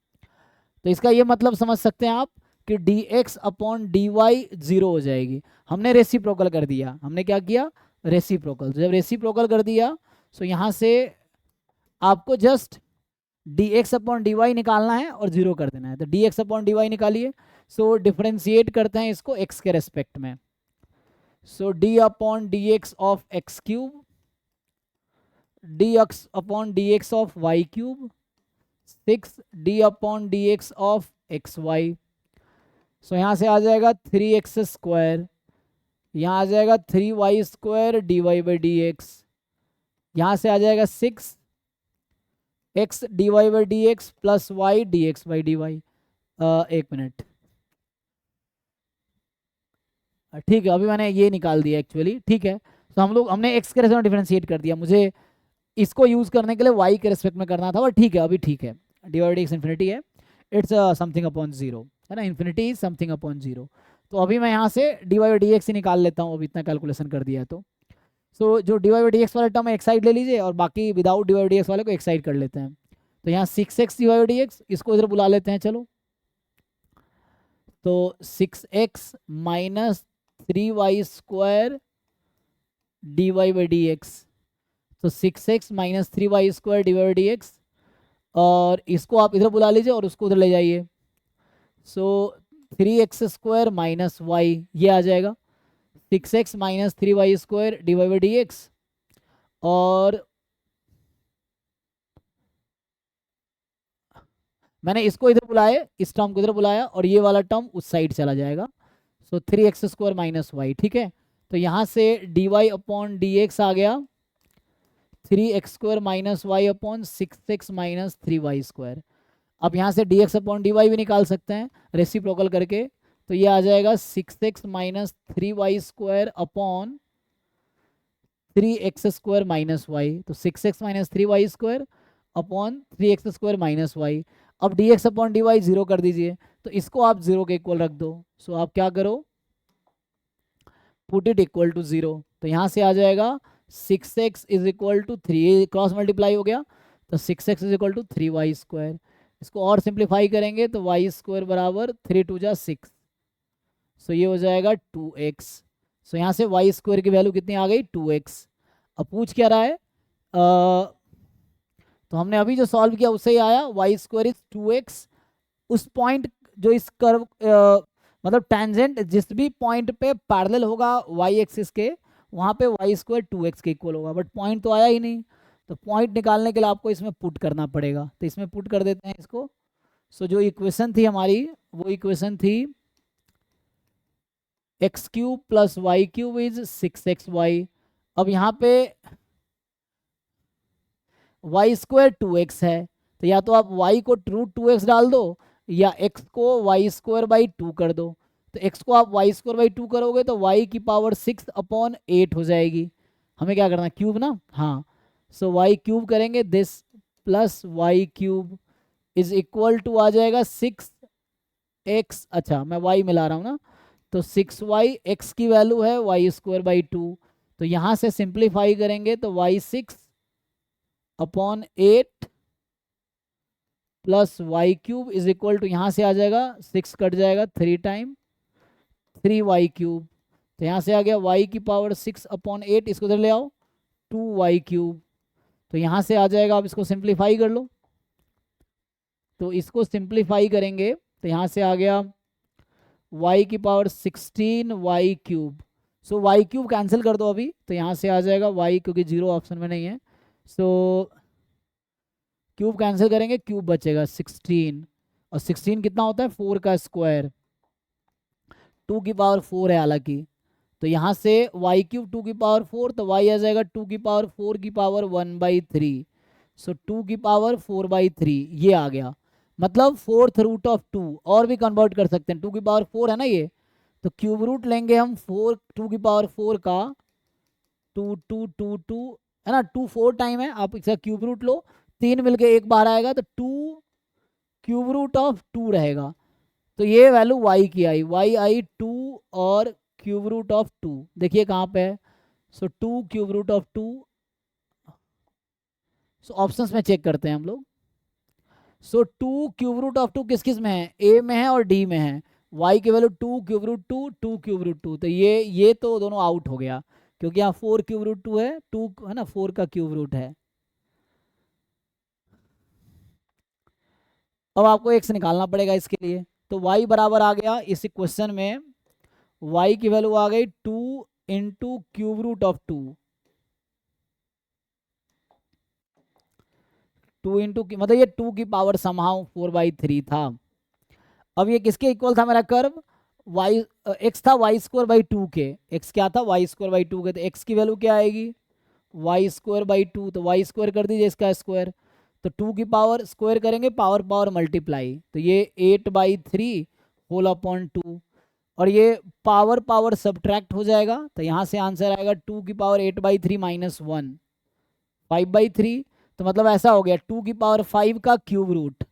तो इसका ये मतलब समझ सकते हैं आप कि d x upon d y 0 हो जाएगी। हमने रेसिप्रोकल कर दिया, हमने क्या किया, रेसिप्रोकल। जब रेसिप्रोकल कर दिया तो यहाँ से आपको just d x upon d y निकालना है और 0 कर देना है। तो d x upon d y निकालिए। सो डिफ्रेंशिएट करते हैं इसको एक्स के रेस्पेक्ट में। So d upon d x of x cube, d x upon d x of y cube, 6 d upon d x of x y. So यहाँ से आ जाएगा 3x स्क्वायर, यहाँ आ जाएगा 3y square d y by d x, यहाँ से आ जाएगा 6 x d y by d x plus y d x by d y. एक मिनट, ठीक है, अभी मैंने ये निकाल दिया एक्चुअली, ठीक है। तो हमने एक्स के रेस्पेक्ट में डिफरेंशिएट कर दिया, मुझे इसको यूज करने के लिए वाई के रेस्पेक्ट में करना था, बट ठीक है, अभी ठीक है। D y d x infinity है, इट्स समथिंग अपॉन 0 है ना, इन्फिनिटी इज समथिंग अपॉन 0। तो अभी मैं यहाँ से डी वाई डी एक्स ही निकाल लेता हूँ, अभी इतना कैलकुलेशन कर दिया है तो। सो जो डी वाई डी एक्स वाला टर्म एक साइड ले लीजिए, और बाकी without d y d x वाले को एक साइड कर लेते हैं। तो यहाँ 6x D y d x, इसको इधर बुला लेते हैं चलो। तो 6x minus 3y square d y by d x, तो 6x minus 3y square d y by d x, और इसको आप इधर बुला लीजिए और उसको उधर ले जाइए। सो 3x स्क्वायर माइनस वाई, ये आ जाएगा 6x minus 3y square d y by d x, और मैंने इसको इधर बुलाया, इस टर्म को इधर बुलाया, और ये वाला टर्म उस साइड चला जाएगा। सो 3x स्क्वायर माइनस वाई, ठीक है। तो यहाँ से d y upon d x आ गया 3x square minus y upon 6x minus 3y square. अब यहाँ से d x upon d y भी निकाल सकते हैं रेसिप्रोकल करके। तो ये आ जाएगा 6x minus 3y square upon 3x square minus y. तो 6x minus 3y square upon 3x square minus y. अब d x upon d y 0 कर दीजिए, तो इसको आप 0 के इक्वल रख दो। सो आप क्या करो, पुट इट इक्वल टू 0। तो यहाँ से आ जाएगा 6x is equal to 3, cross multiply हो गया, तो 6x is equal to 3y square. इसको और सिंप्लीफाई करेंगे तो y स्क्वायर बराबर 3 2 जा 6, सो ये हो जाएगा 2x। सो यहाँ से y स्क्वायर की वैल्यू कितनी आ गई, 2x। अब पूछ क्या रहा है, तो हमने अभी जो सॉल्व किया उससे ही आया, y स्क्वायर इज 2x। उस पॉइंट जो इस कर्व मतलब टेंजेंट जिस भी पॉइंट पे पैरेलल होगा y एक्सिस के, वहाँ पे y स्क्वायर 2x के इक्वल होगा, बट पॉइंट तो आया ही नहीं। तो पॉइंट निकालने के लिए आपको इसमें पुट करना पड़ेगा, तो इसमें पुट कर देते हैं इसको। सो जो इक्वेशन थी हमारी, वो इक्वेशन थी x cube plus y cube is 6xy। अब यहाँ पे वाई स्क्वायर 2x है, तो या तो आप y को रूट 2x डाल दो, या x को वाई स्क्वायर बाई 2 कर दो। तो x को आप वाई स्क्वायर बाई 2 करोगे तो y की पावर 6 अपॉन 8 हो जाएगी। हमें क्या करना है, क्यूब ना, हाँ। सो y क्यूब करेंगे, this plus y cube is equal to आ जाएगा 6x, अच्छा मैं y मिला रहा हूँ ना, तो 6y, x की वैल्यू है वाई स्क्वायर बाई 2, तो यहाँ से सिंप्लीफाई करेंगे तो y 6 upon 8 plus y cube is equal to, यहाँ से आ जाएगा 6 कट जाएगा 3 टाइम 3y क्यूब, तो यहाँ से आ गया y की पावर 6 अपॉन 8, इसको इधर ले आओ 2y क्यूब। तो यहाँ से आ जाएगा, आप इसको सिंप्लीफाई कर लो, तो इसको सिंप्लीफाई करेंगे तो यहाँ से आ गया y की पावर 16y क्यूब। सो y क्यूब कैंसिल कर दो अभी, तो यहाँ से आ जाएगा y, क्योंकि 0 ऑप्शन में नहीं है, सो क्यूब कैंसिल करेंगे, क्यूब बचेगा 16, और 16 कितना होता है, 4 का स्क्वायर, 2 की पावर 4 है हालांकि, तो यहाँ से वाई क्यूब 2 की पावर 4, तो वाई आ जाएगा 2 की पावर 4 की पावर 1/3। सो 2 की पावर 4/3 ये आ गया, मतलब 4th रूट ऑफ 2। और भी कन्वर्ट कर सकते हैं, 2 की पावर 4 है ना ये, तो क्यूब रूट लेंगे हम 2 की पावर 4 का, 2 है ना, 2 4 टाइम है, आप इसका क्यूब रूट लो, 3 मिलके एक बार आएगा, तो 2 क्यूब रूट ऑफ 2 रहेगा। तो ये वैल्यू y की आई, y आई 2 और क्यूब रूट ऑफ 2 देखिए कहाँ पे है। So 2 cube root of 2। So options में चेक करते हैं हम लोग। सो 2 क्यूब रूट ऑफ 2 किस किस में है, ए में है और डी में है। y की value 2 cube root 2, 2 cube root 2, तो ये तो दोनों आउट हो गया, क्योंकि यहाँ 4 क्यूब रूट 2 है, 2 है ना, 4 का क्यूब रूट है। अब आपको x निकालना पड़ेगा इसके लिए, तो y बराबर आ गया इस क्वेश्चन में, y की वैल्यू आ गई 2 × क्यूब रूट ऑफ 2, 2 × मतलब ये 2 की पावर समहाउ 4/3 था। अब ये किसके इक्वल था मेरा कर्व, y x था y²/2 के, x क्या था y²/2 के, तो x की वैल्यू क्या आएगी y²/2, तो y² कर दीजिए इसका स्क्वायर, तो 2 की पावर स्क्वायर करेंगे, पावर पावर मल्टीप्लाई, तो ये 8/3 होल अपॉन 2, और ये पावर पावर सब्ट्रैक्ट हो जाएगा, तो यहाँ से आंसर आएगा 2 की पावर 8/3 -1 5/3। तो मतलब ऐसा हो गया 2 की पावर 5 का क्यूब रूट,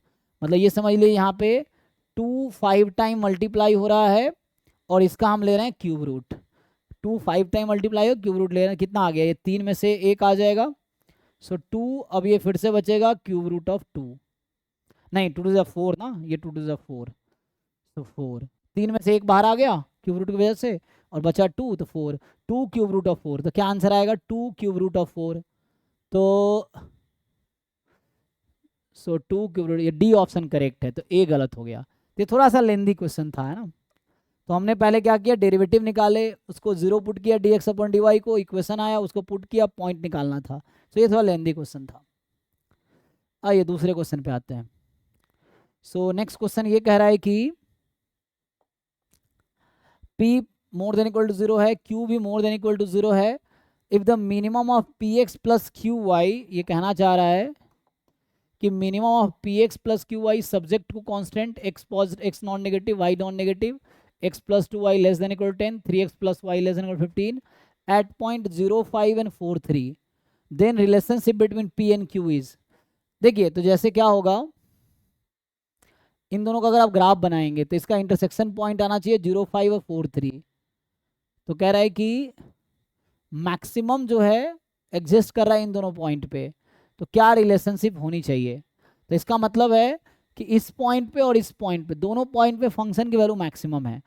मतलब ये समझ लीजिए यहाँ पे 2 5 टाइम मल्टीप्लाई हो रहा है, और इसका हम ले रहे हैं क्यूब रूट। 2 5 टाइम मल्टीप्लाई हो, क्यूब रूट ले रहे हैं, कितना आ गया, ये 3 में से 1 आ जाएगा। सो 2, अब ये फिर से बचेगा क्यूब रूट ऑफ 2, नहीं 2 to the 4 ना, ये 2 to the 4, तो 4, 3 में से 1 बाहर आ गया क्यूब रूट की वजह से, और बचा 2, तो 4, 2 क्यूब रूट ऑफ 4, तो क्या आंसर आएगा 2 क्यूब रूट ऑफ 4। तो सो 2 क्यूब रूट, ये डी ऑप्शन करेक्ट है, तो ए गलत हो गया। तो ये थोड़ा सा लेंदी क्वेश्चन था, है ना। तो हमने पहले क्या किया, डेरिवेटिव निकाले, उसको 0 पुट किया, dx/dy को, इक्वेशन आया उसको पुट किया, पॉइंट निकालना था। तो ये थोड़ा लेंदी क्वेश्चन था। आइए दूसरे क्वेश्चन पे आते हैं। सो नेक्स्ट क्वेश्चन ये कह रहा है कि p more than equal to 0 है, q भी मोर देन इक्वल टू 0 है, if the minimum of px plus qy, ये कहना चाह रहा है कि minimum of px plus qy subject to constant x non negative y non negative, x plus 2y less than equal 10, 3x plus y less than equal 15 at point 0 5 and 4 3, then relationship between p and q is. देखिए तो जैसे क्या होगा, इन दोनों का अगर आप graph बनाएंगे तो इसका इंटरसेक्शन पॉइंट आना चाहिए 0 5 और 4 3। तो कह रहा है कि मैक्सिमम जो है एग्जिस्ट कर रहा है इन दोनों पॉइंट पे, तो क्या रिलेशनशिप होनी चाहिए। तो इसका मतलब है कि इस पॉइंट पे और इस पॉइंट पे, दोनों पॉइंट पे फंक्शन की वैल्यू मैक्सिमम है।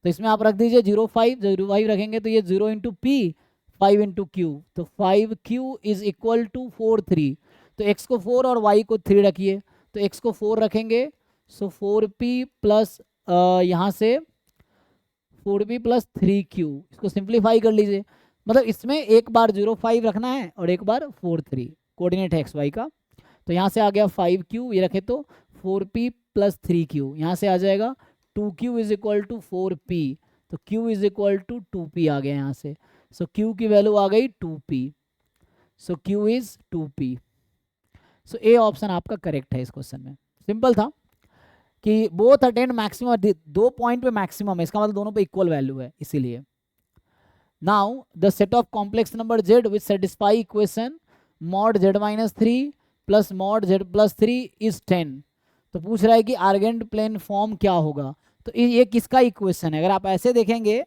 तो इसमें आप रख दीजिए 0 5 रखेंगे, तो ये 0 × p 5 × q, तो 5q इज इक्वल टू 4 3। तो x को 4 और y को 3 रखिए, तो x को 4 रखेंगे, सो 4p प्लस यहाँ से 4p प्लस 3q, इसको सिंप्लीफाई कर लीजिए। मतलब इसमें एक बार 0 5 रखना है और एक बार 4 3, कोऑर्डिनेट है XY का। तो यहाँ से आ गया 5q, ये रखे तो 4p प्लस 3q, यहाँ से आ जाएगा 2q is equal to 4p, तो q is equal to 2p आ गया यहाँ से। सो q की वैल्यू आ गई 2p, so q is 2p। So A option आपका करेक्ट है इस क्वेश्चन में। सिंपल था कि बोथ अटेंड मैक्सिमम, दो पॉइंट पे मैक्सिमम है, इसका मतलब दोनों पे इक्वल वैल्यू है इसीलिए। Now the set of complex number z which satisfy equation mod z minus 3 plus mod z plus 3 is 10। तो पूछ रहा है कि आर्गेंट प्लेन फॉर्म क्या होगा। तो ये किसका इक्वेशन है, अगर आप ऐसे देखेंगे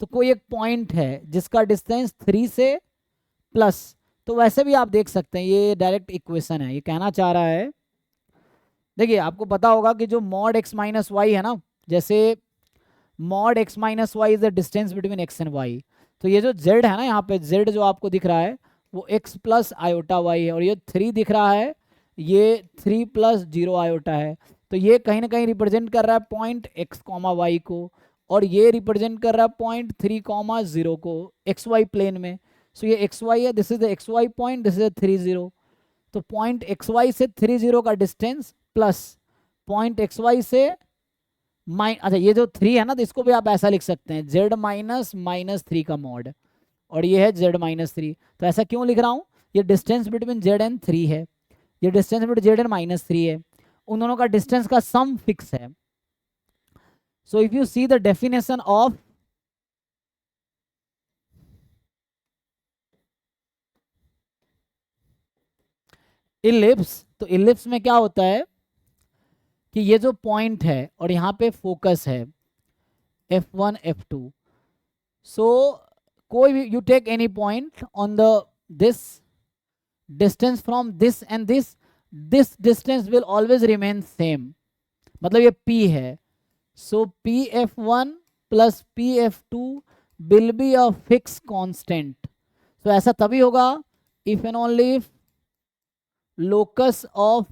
तो कोई एक पॉइंट है जिसका डिस्टेंस 3 से प्लस, तो वैसे भी आप देख सकते हैं ये डायरेक्ट इक्वेशन है। ये कहना चाह रहा है, देखिए आपको पता होगा कि जो mod x माइनस वाई है ना, जैसे mod x minus y is the distance between x and y, तो ये जो z है ना, यहाँ पे z जो आपको दिख रहा है वो x प्लस आयोटा वाई है, और ये 3 दिख रहा है, ये 3 प्लस 0 आयोटा है। तो ये कहीं ना कहीं रिप्रेजेंट कर रहा है पॉइंट x कॉमा वाई को, और ये रिप्रेजेंट कर रहा है पॉइंट 3 कॉमा 0 को एक्स वाई प्लेन में। सो ये एक्स वाई है, this is the x y point, this is 3 0। तो पॉइंट एक्स वाई से 3 0 का distance plus point x y से अच्छा ये जो 3 है ना, तो इसको भी आप ऐसा लिख सकते हैं, z -3 का मॉड, और ये है z-3। तो ऐसा क्यों लिख रहा हूँ, ये डिस्टेंस बिटवीन z एंड 3 है, ये डिस्टेंस बिटवीन z एंड -3 है, उन दोनों का डिस्टेंस का सम फिक्स है। So if you see the definition of ellipse, तो इलिप्स में क्या होता है कि ये जो पॉइंट है और यहाँ पे फोकस है f1 f2, सो कोई भी you take any point on the this distance from this and this distance will always remain same, मतलब ये p है, so pf1 plus pf2 will be a fix constant. तो ऐसा तभी होगा if and only if locus of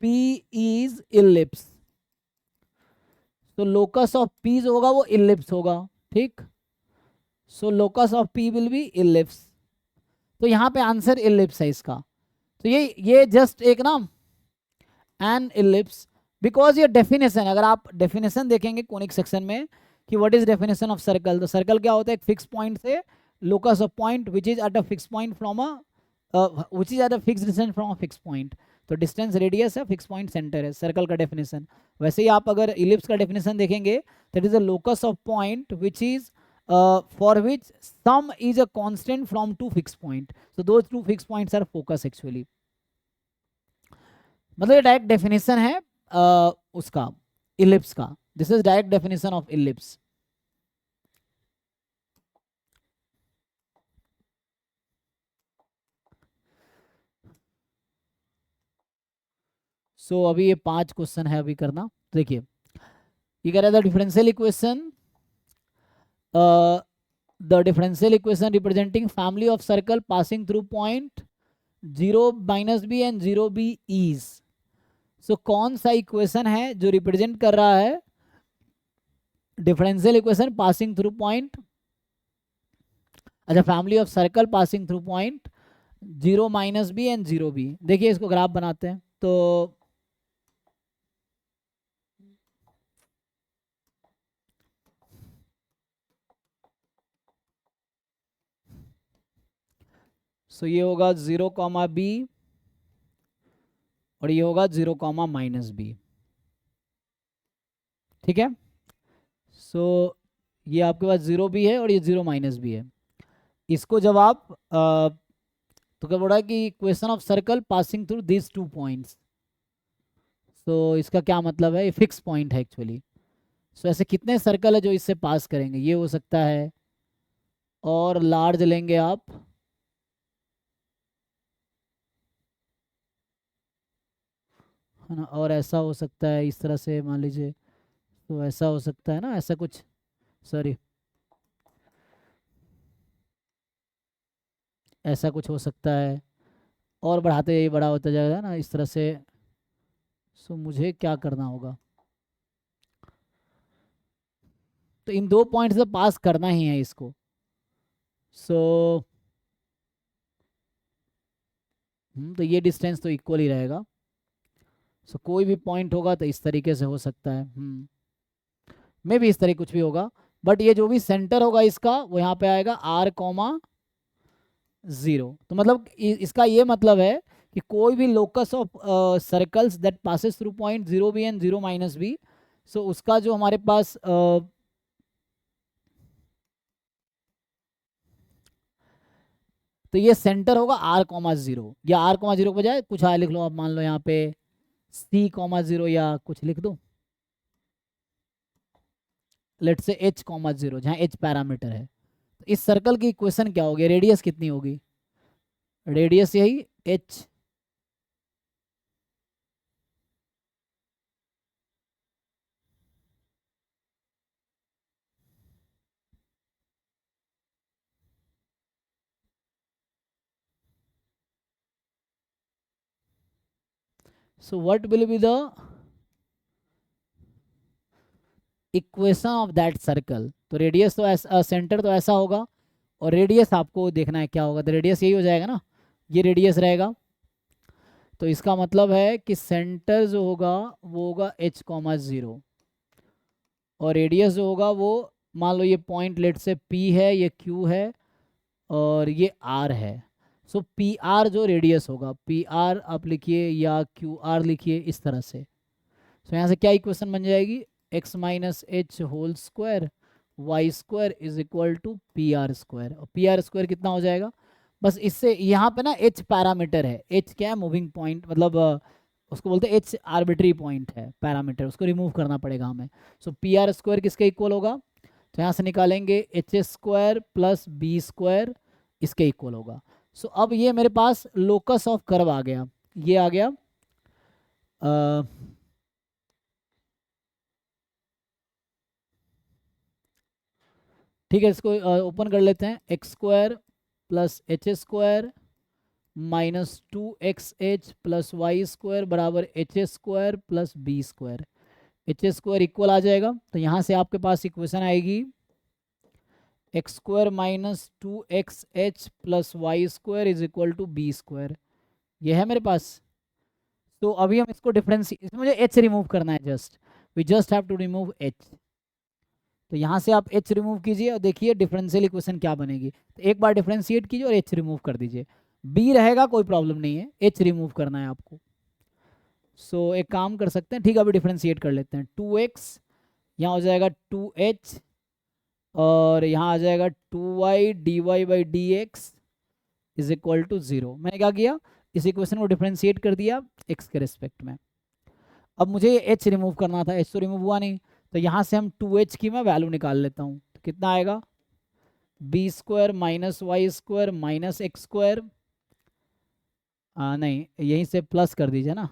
P is ellipse, तो locus of P जो होगा वो ellipse होगा, ठीक। सो locus of P will be ellipse, तो यहाँ पे आंसर ellipse है इसका। तो ये जस्ट एक ना एन ellipse, बिकॉज ये डेफिनेशन, अगर आप डेफिनेशन देखेंगे कोनिक सेक्शन में कि what is definition of circle, तो सर्कल क्या होता है, एक फिक्स पॉइंट से locus of point which is at a fix point from a which is at a fix distance from a fix point, तो distance radius है, fix point centre है, circle का डेफिनेशन। वैसे ही आप अगर इलिप्स का definition देखेंगे, that is a locus of point which is for which sum is a constant from two fix point, so those two fix points are focus actually, मतलब ये direct definition है उसका ellipse का, this is direct definition of ellipse. So अभी ये 5 question है अभी करना, देखिए ये कह रहा था differential equation, the differential equation representing family of circle passing through point 0-b and 0b is, so कौन सा इक्वेशन है जो रिप्रेजेंट कर रहा है differential equation passing through point, अच्छा family of circle passing through point 0-b and 0b। देखिए इसको ग्राफ बनाते हैं, तो सो ये होगा 0, b और ये होगा 0, -b, ठीक है। सो ये आपके पास 0b है और ये 0-b है, इसको जब आप तो क्या बोल रहा है कि question of circle passing through this 2 points, so इसका क्या मतलब है, ये फिक्स पॉइंट है एक्चुअली। सो ऐसे कितने सर्कल है जो इससे पास करेंगे, ये हो सकता है, और लार्ज लेंगे आप, है ना, और ऐसा हो सकता है इस तरह से मान लीजिए, तो ऐसा हो सकता है ना, ऐसा कुछ, सॉरी ऐसा कुछ हो सकता है, और बढ़ाते ये बड़ा होता जाएगा ना इस तरह से। सो मुझे क्या करना होगा, तो इन 2 पॉइंट से पास करना ही है इसको। सो तो ये डिस्टेंस तो इक्वल ही रहेगा, सो कोई भी पॉइंट होगा तो इस तरीके से हो सकता है, मे भी इस तरह कुछ भी होगा, बट ये जो भी सेंटर होगा इसका वो यहाँ पे आएगा r,0, तो मतलब इसका ये मतलब है कि कोई भी locus of circles that passes through point 0b and 0-b, सो उसका जो हमारे पास तो ये सेंटर होगा r,0, या r,0 के बजाय कुछ आया लिख लो आप, मान लो यहाँ पे c,0 या कुछ लिख दो, लेट से h,0 जहाँ h पैरामीटर है। तो इस सर्कल की इक्वेशन क्या होगी, रेडियस कितनी होगी, रेडियस यही h, so what will be the equation of that circle, तो रेडियस तो ऐसा, सेंटर तो ऐसा होगा, और रेडियस आपको देखना है क्या होगा, तो रेडियस यही हो जाएगा ना, ये रेडियस रहेगा, तो इसका मतलब है कि सेंटर जो होगा वो होगा h,0, और रेडियस जो होगा वो मान लो ये पॉइंट लेट से P है, ये Q है और ये R है। सो PR जो रेडियस होगा, PR आप लिखिए या QR लिखिए इस तरह से। सो यहाँ से क्या इक्वेशन बन जाएगी, x minus h whole square y square is equal to PR²। और PR² कितना हो जाएगा, बस इससे यहाँ पे ना h पैरामीटर है, h क्या है, मूविंग पॉइंट, मतलब उसको बोलते हैं h आर्बिट्री पॉइंट है, पैरामीटर, उसको रिमूव करना पड़ेगा हमें। सो PR² किसके इक्वल होगा, तो यहाँ से निकालेंगे h² प्लस B² इसके इक्वल होगा। सो अब ये मेरे पास लोकस ऑफ कर्व आ गया, ये आ गया ठीक है, इसको ओपन कर लेते हैं। x² plus h² minus 2xh plus y² बराबर h² plus B²। h² equal आ जाएगा, तो यहाँ से आपके पास इक्वेशन आएगी x² minus 2xh plus y² is equal to B²। ये है मेरे पास। तो अभी हम इसको डिफरेंशिएट, इसमें मुझे h रिमूव करना है, we just have to remove h। तो यहाँ से आप h रिमूव कीजिए और देखिए डिफरेंशियल इक्वेशन क्या बनेगी। तो एक बार डिफरेंशिएट कीजिए और h रिमूव कर दीजिए, b रहेगा कोई प्रॉब्लम नहीं है, h रिमूव करना है आपको। सो एक काम कर सकते हैं, ठीक है, अभी डिफरेंशिएट कर लेते हैं। 2x यहाँ हो जाएगा 2h और यहाँ आ जाएगा 2y dy/dx is equal to 0। मैंने क्या किया, इस इक्वेशन को डिफरेंशिएट कर दिया x के रिस्पेक्ट में। अब मुझे ये h रिमूव करना था, h तो रिमूव हुआ नहीं, तो यहाँ से हम 2h की मैं वैल्यू निकाल लेता हूँ। तो कितना आएगा, B² minus y² minus x², नहीं यहीं से प्लस कर दीजिए ना,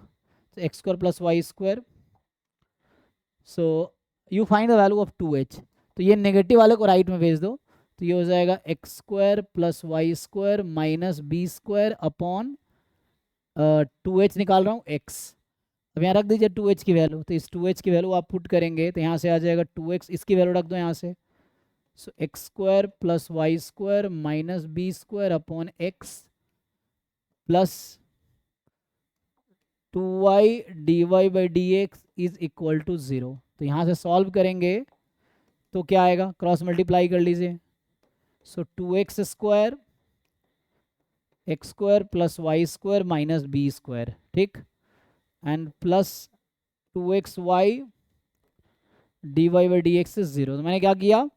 तो x² plus y²। So you find the value of 2h, तो ये नेगेटिव वाले को राइट में भेज दो, तो ये हो जाएगा x² plus y² minus B² upon 2h निकाल रहा हूँ x। अब यहाँ रख दीजिए 2h की वैल्यू, तो इस 2h की वैल्यू आप पुट करेंगे तो यहाँ से आ जाएगा 2x, इसकी वैल्यू रख दो यहाँ से। So x² plus y² minus B² upon x plus 2y dy/dx is equal to 0। तो यहाँ से सॉल्व करेंगे तो क्या आएगा, क्रॉस मल्टीप्लाई कर लीजिए। सो 2x² x² plus y² minus B², ठीक, and plus 2xy dy/dx is 0। तो मैंने क्या किया,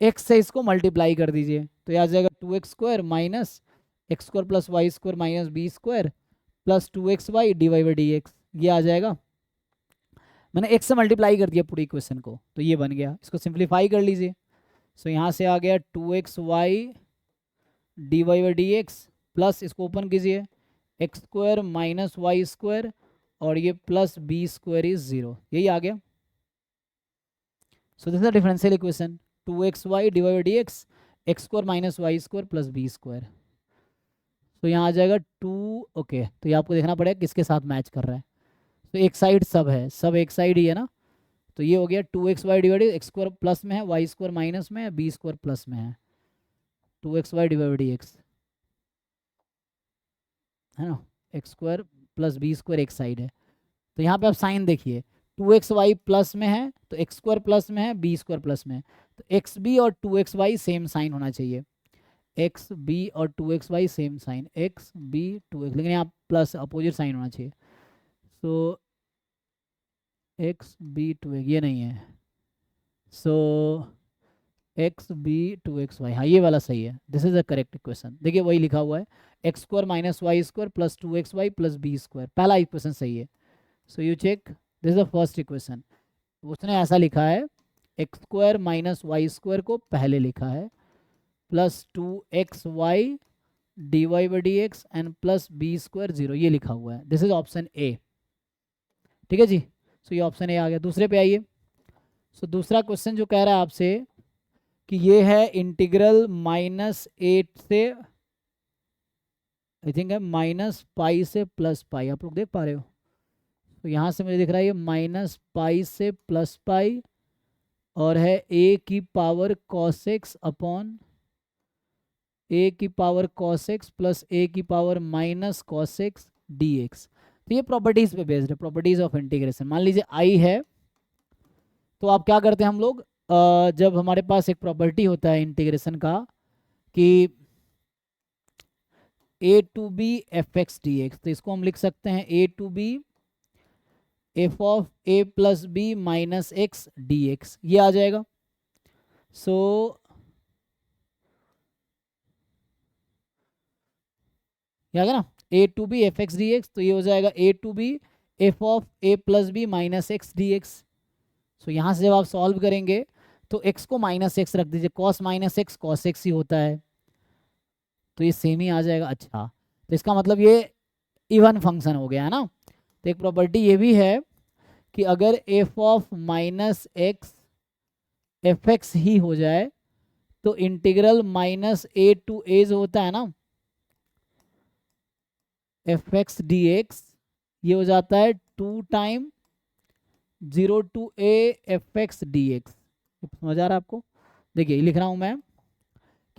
x से इसको मल्टीप्लाई कर दीजिए, तो ये आ जाएगा 2x² minus x² plus y² minus B² plus 2xy dy/dx, ये आ जाएगा। मैंने x से मल्टीप्लाई कर दिया पूरी इक्वेशन को, तो ये बन गया। इसको सिंप्लीफाई कर लीजिए। सो यहाँ से आ गया 2xy dy/dx प्लस, इसको ओपन कीजिए, x² माइनस y² और ये प्लस B² इज 0, यही आ गया। So this is the differential equation 2xy dy/dx x² minus y² plus B²। तो यहाँ आ जाएगा 2, ओके, तो ये आपको देखना पड़ेगा किसके साथ मैच कर रहा है। तो एक साइड सब है, सब एक साइड ही है ना, तो ये हो गया 2xy डिवाइडेड x² प्लस में है, y² माइनस में है, B² प्लस में है, 2xy dy/dx है ना, x² प्लस B² एक साइड है। तो यहाँ पे आप साइन देखिए, 2xy प्लस में है तो x² प्लस में है, B² प्लस में है, तो xb और 2xy सेम साइन होना चाहिए, xb और 2xy same sign, xb 2x, लेकिन यहाँ प्लस अपोजिट साइन होना चाहिए। सो xb 2x ये नहीं है, सो xb 2xy, हाँ ये वाला सही है, this is the correct equation. देखिए वही लिखा हुआ है, x² minus y² plus 2xy plus B², पहला इक्वेशन सही है। So you check, this is the first equation. उसने ऐसा लिखा है, x² माइनस y² को पहले लिखा है, plus 2xy dy/dx and plus B² 0, ये लिखा हुआ है, दिस इज ऑप्शन ए। ठीक है जी, सो ये ऑप्शन ए आ गया। दूसरे पे आइए। सो दूसरा क्वेश्चन जो कह रहा है आपसे कि ये है इंटीग्रल -8 से, आई थिंक है -π से +π, आप लोग देख पा रहे हो, तो यहाँ से मुझे दिख रहा है ये -π से +π और है a की power cos x upon a की power cos x plus a की power minus cos x dx। तो ये प्रॉपर्टीज पे बेस्ड है, प्रॉपर्टीज ऑफ इंटीग्रेशन। मान लीजिए i है, तो आप क्या करते हैं हम लोग, जब हमारे पास एक प्रॉपर्टी होता है इंटीग्रेशन का कि A to B f x d x, तो इसको हम लिख सकते हैं A to B f of A plus B minus x d x, ये आ जाएगा। सो क्या है ना, A to B f x d x, तो ये हो जाएगा A to B f of A plus B minus x d x. So यहाँ से जब आप सॉल्व करेंगे तो x को माइनस एक्स रख दीजिए, cos minus x cos x ही होता है, तो ये सेम ही आ जाएगा। अच्छा, तो इसका मतलब ये इवन फंक्शन हो गया है ना। तो एक प्रॉपर्टी ये भी है कि अगर f of minus x f x ही हो जाए तो integral minus a to a जो होता है ना एफ एक्स डी एक्स, ये हो जाता है 2 time 0 to a f x d x. समझ आ रहा है आपको? देखिए लिख रहा हूँ मैं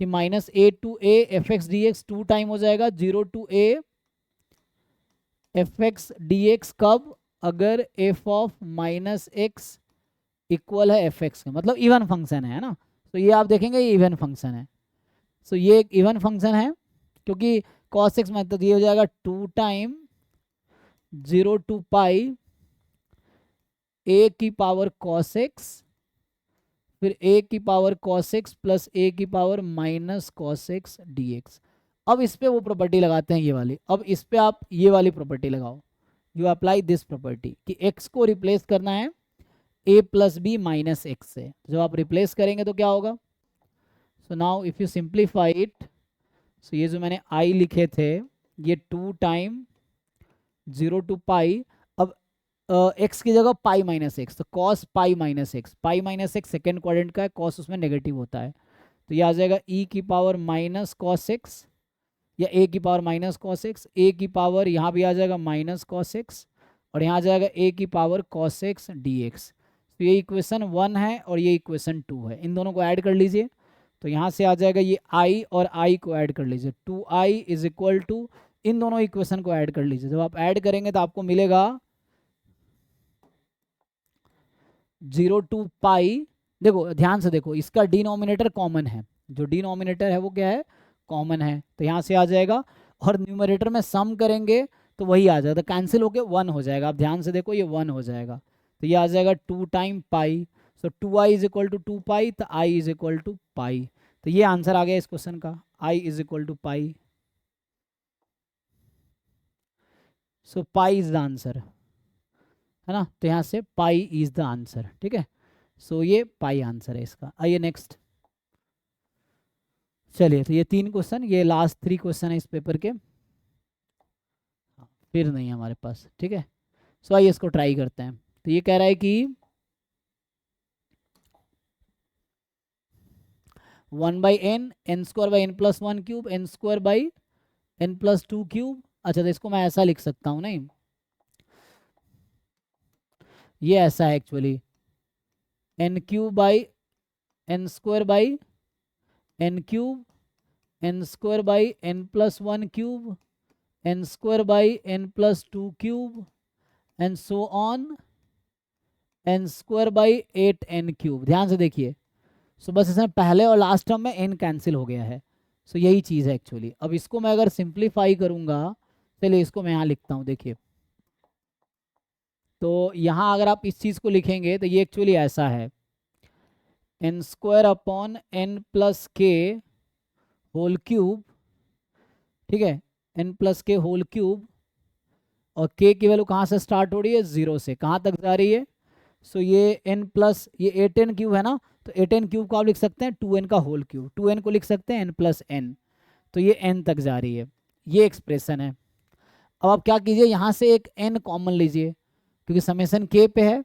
कि minus a to a f x d x 2 time हो जाएगा 0 to a f x d x, कब? अगर f of minus x equal है एफ एक्स का, मतलब इवन फंक्शन है ना। तो ये आप देखेंगे ये इवन फंक्शन है। सो ये एक इवन फंक्शन है क्योंकि कॉस एक्स मतलब ये हो जाएगा 2 टाइम 0 टू पाई ए की पावर कॉस एक्स, फिर ए की पावर कॉस एक्स प्लस ए की power minus cos x d x. अब इस पे वो प्रॉपर्टी लगाते हैं ये वाली, अब इस पे आप ये वाली प्रॉपर्टी लगाओ, यू अप्लाई दिस प्रॉपर्टी कि x को रिप्लेस करना है a plus B minus x से। जब आप रिप्लेस करेंगे तो क्या होगा? So now if you simplify it, so ये जो मैंने i लिखे थे ये 2 टाइम 0 टू पाई, अब x की जगह पाई माइनस एक्स, तो cos pi minus x, pi minus x second quadrant का है, कॉस उसमें नेगेटिव होता है, तो ये आ जाएगा e की पावर माइनस कॉस एक्स या a की power minus cos x, a की पावर यहाँ भी आ जाएगा माइनस कॉस एक्स और यहाँ आ जाएगा a की power cos x d x. तो ये इक्वेशन 1 है और ये इक्वेशन 2 है, इन दोनों को ऐड कर लीजिए। तो यहाँ से आ जाएगा ये i और i को ऐड कर लीजिए, 2i इज इक्वल टू, इन दोनों इक्वेशन को ऐड कर लीजिए। जब आप ऐड करेंगे तो आपको मिलेगा 0 टू पाई, देखो ध्यान से देखो इसका डिनोमिनेटर कॉमन है, जो डिनोमिनेटर है वो क्या है? कॉमन है, तो यहाँ से आ जाएगा और न्यूमरेटर में सम करेंगे तो वही आ जाएगा, तो कैंसिल होके 1 हो जाएगा। आप ध्यान से देखो ये 1 हो जाएगा, तो ये आ जाएगा 2 time pi, so 2i is equal to 2 pi, तो i is equal to pi. तो ये आंसर आ गया इस क्वेश्चन का, i is equal to pi. So pi is the answer, है ना। तो यहाँ से पाई इज द आंसर, ठीक है। सो ये पाई आंसर है इसका। आइए नेक्स्ट, चलिए तो ये 3 क्वेश्चन, ये लास्ट 3 क्वेश्चन है इस पेपर के, फिर नहीं है हमारे पास, ठीक है। सो आइए इसको ट्राई करते हैं। तो ये कह रहा है कि 1 by n, n square by n plus 1 cube, n square by n plus 2 cube. अच्छा तो इसको मैं ऐसा लिख सकता हूँ, नहीं ये ऐसा है actually, n cube by n square by n cube, n square by n plus 1 cube, n square by n plus 2 cube and so on n square by 8 n cube. ध्यान से देखिए, सो बस इसमें पहले और लास्ट टर्म में n cancel हो गया है, सो यही चीज़ है एक्चुअली। अब इसको मैं अगर सिंप्लीफाई करूँगा, चलिए इसको मैं यहाँ लिखता हूँ, देखिए तो यहाँ अगर आप इस चीज़ को लिखेंगे तो ये एक्चुअली ऐसा है, n square upon n plus k whole cube, ठीक है, n plus k whole cube, और के की वैल्यू कहाँ से स्टार्ट हो रही है? 0 से, कहाँ तक जा रही है? सो ये एन प्लस ये 8n क्यूब है ना, तो 8n क्यूब को आप लिख सकते हैं 2n का होल क्यूब, 2n को लिख सकते हैं n प्लस n, तो ये n तक जा रही है, ये एक्सप्रेशन है। अब आप क्या कीजिए, यहाँ से एक n कॉमन लीजिए क्योंकि समेशन k पे है,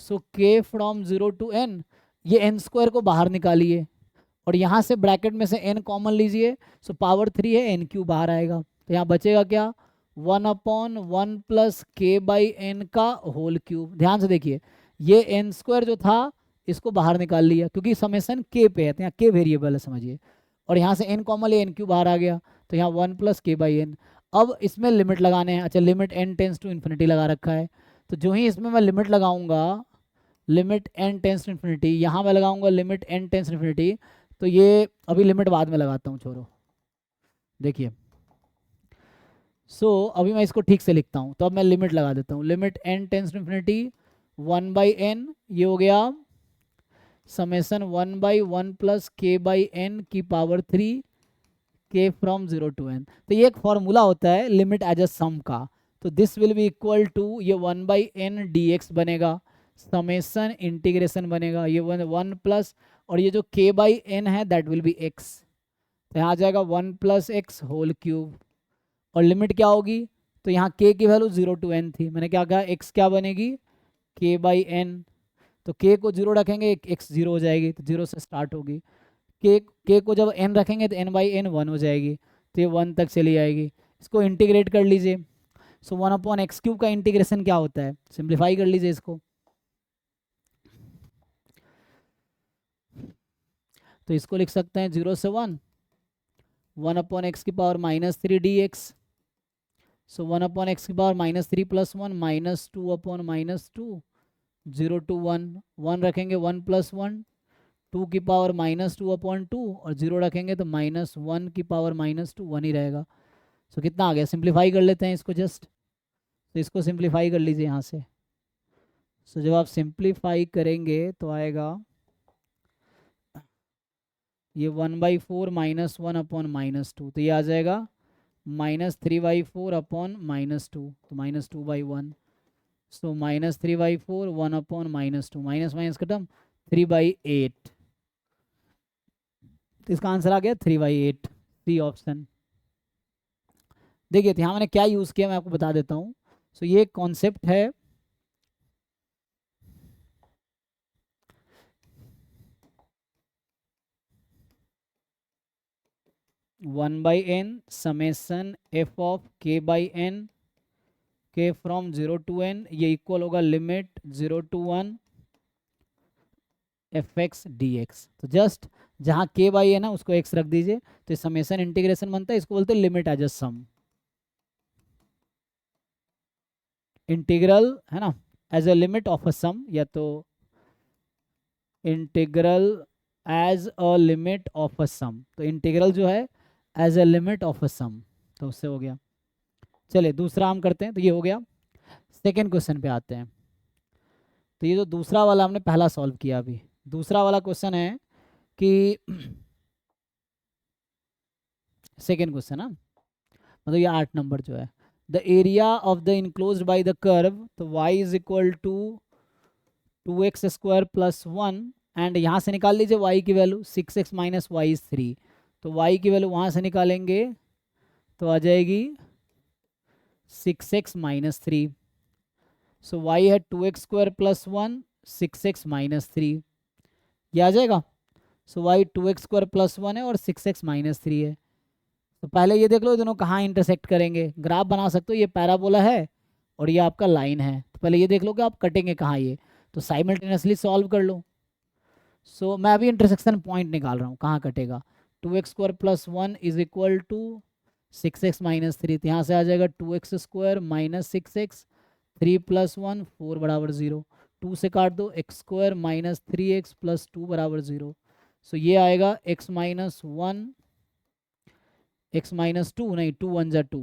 सो k फ्रॉम 0 टू n, ये n स्क्वायर को बाहर निकालिए और यहाँ से ब्रैकेट में से n कॉमन लीजिए, सो पावर 3 है, n क्यूब बाहर आएगा, तो यहाँ बचेगा क्या? 1 upon 1 plus k by N का होल क्यूब। ध्यान से देखिए ये एन स्क्वायर जो था इसको बाहर निकाल लिया क्योंकि समेशन के पे है, तो यहाँ के वेरिएबल है समझिए, और यहाँ से एन कॉमन एन क्यूब बाहर आ गया, तो यहाँ 1 प्लस के बाई एन। अब इसमें लिमिट लगाने हैं, अच्छा limit n tends to infinity लगा रखा है, तो जो ही इसमें मैं लिमिट लगाऊंगा, limit n tends to infinity, यहाँ मैं लगाऊंगा limit n tends to infinity, तो ये अभी लिमिट बाद में लगाता हूँ छोड़ो। देखिए अभी मैं इसको ठीक से लिखता हूँ, तो अब मैं लिमिट लगा देता हूँ, limit n tends to infinity 1/n, ये हो गया summation 1/1 plus k by n की power 3 k from 0 to n। तो ये एक फॉर्मूला होता है लिमिट एज अ सम का, तो this will be equal to ये 1/n dx बनेगा, समेसन इंटीग्रेशन बनेगा ये 1 प्लस, और ये जो k बाई एन है दैट विल बी x, तो यहाँ आ जाएगा 1 प्लस एक्स होल क्यूब, और लिमिट क्या होगी, तो यहाँ k की वैल्यू 0 टू n थी, मैंने क्या कहा x क्या बनेगी k बाई एन, तो k को 0 रखेंगे x 0 हो जाएगी, तो 0 से स्टार्ट होगी, k को जब n रखेंगे तो n बाई एन 1 हो जाएगी, तो ये 1 तक चली जाएगी। इसको इंटीग्रेट कर लीजिए, सो 1/x³ का इंटीग्रेशन क्या होता है, सिंप्लीफाई कर लीजिए इसको, तो इसको लिख सकते हैं 0 से 1 1/x की पावर -3 dx, सो 1/x की पावर -3 प्लस 1 -2/-2 0 टू 1, 1 रखेंगे 1 प्लस 1 2 की पावर -2/2, और 0 रखेंगे तो -1 की पावर -2 1 ही रहेगा। सो कितना आ गया, सिंप्लीफाई कर लेते हैं इसको जस्ट, तो इसको सिंप्लीफाई कर लीजिए यहाँ से, सो जब आप सिंप्लीफाई करेंगे तो आएगा ये 1/4 -1/-2, तो ये आ जाएगा -3/4 अपॉन -2, तो -2/1, सो -3/4 1/-2, माइनस माइनस खत्म 3/8, तो इसका आंसर आ गया 3/8, सी ऑप्शन। देखिए तो यहाँ मैंने क्या यूज़ किया मैं आपको बता देता हूँ, सो ये कॉन्सेप्ट है 1/n summation f of k by n के फ्रॉम 0 टू n, ये इक्वल होगा लिमिट 0 टू 1 fx dx, तो जस्ट जहाँ k बाई है ना उसको x रख दीजिए, तो समेसन इंटीग्रेशन बनता है, इसको बोलते हैं limit as a sum, integral है ना as a limit of a sum, या तो integral as a limit of a sum, तो इंटीग्रल जो है as a limit of a sum, तो उससे हो गया। चलिए दूसरा हम करते हैं, तो ये हो गया। सेकेंड क्वेश्चन पे आते हैं, तो ये जो दूसरा वाला हमने पहला सॉल्व किया, अभी दूसरा वाला क्वेश्चन है कि सेकेंड क्वेश्चन है, मतलब ये 8 नंबर जो है, the area of the enclosed by the curve, तो y is equal to 2x² plus 1, and यहाँ से निकाल लीजिए y की value 6x minus y is 3, तो y की वैल्यू वहाँ से निकालेंगे तो आ जाएगी 6x माइनस 3, सो y है 2x² प्लस 1 6x माइनस 3, ये आ जाएगा, सो y 2x² प्लस 1 है और 6x माइनस 3 है। तो पहले ये देख लो दोनों कहाँ इंटरसेक्ट करेंगे, ग्राफ बना सकते हो, ये पैराबोला है और ये आपका लाइन है, तो पहले ये देख लो कि आप कटेंगे कहाँ, ये तो साइमल्टेनियसली सॉल्व कर लो। सो मैं अभी इंटरसेक्शन पॉइंट निकाल रहा हूँ कहाँ कटेगा, 2x² plus 1 is equal to 6x minus 3, तो यहाँ से आ जाएगा 2x² माइनस 6x, 3 प्लस 1 4 बराबर 0, 2 से काट दो x² माइनस 3x प्लस 2 बराबर 0, सो ये आएगा x माइनस 1 x माइनस 2 नहीं 2 1 जा 2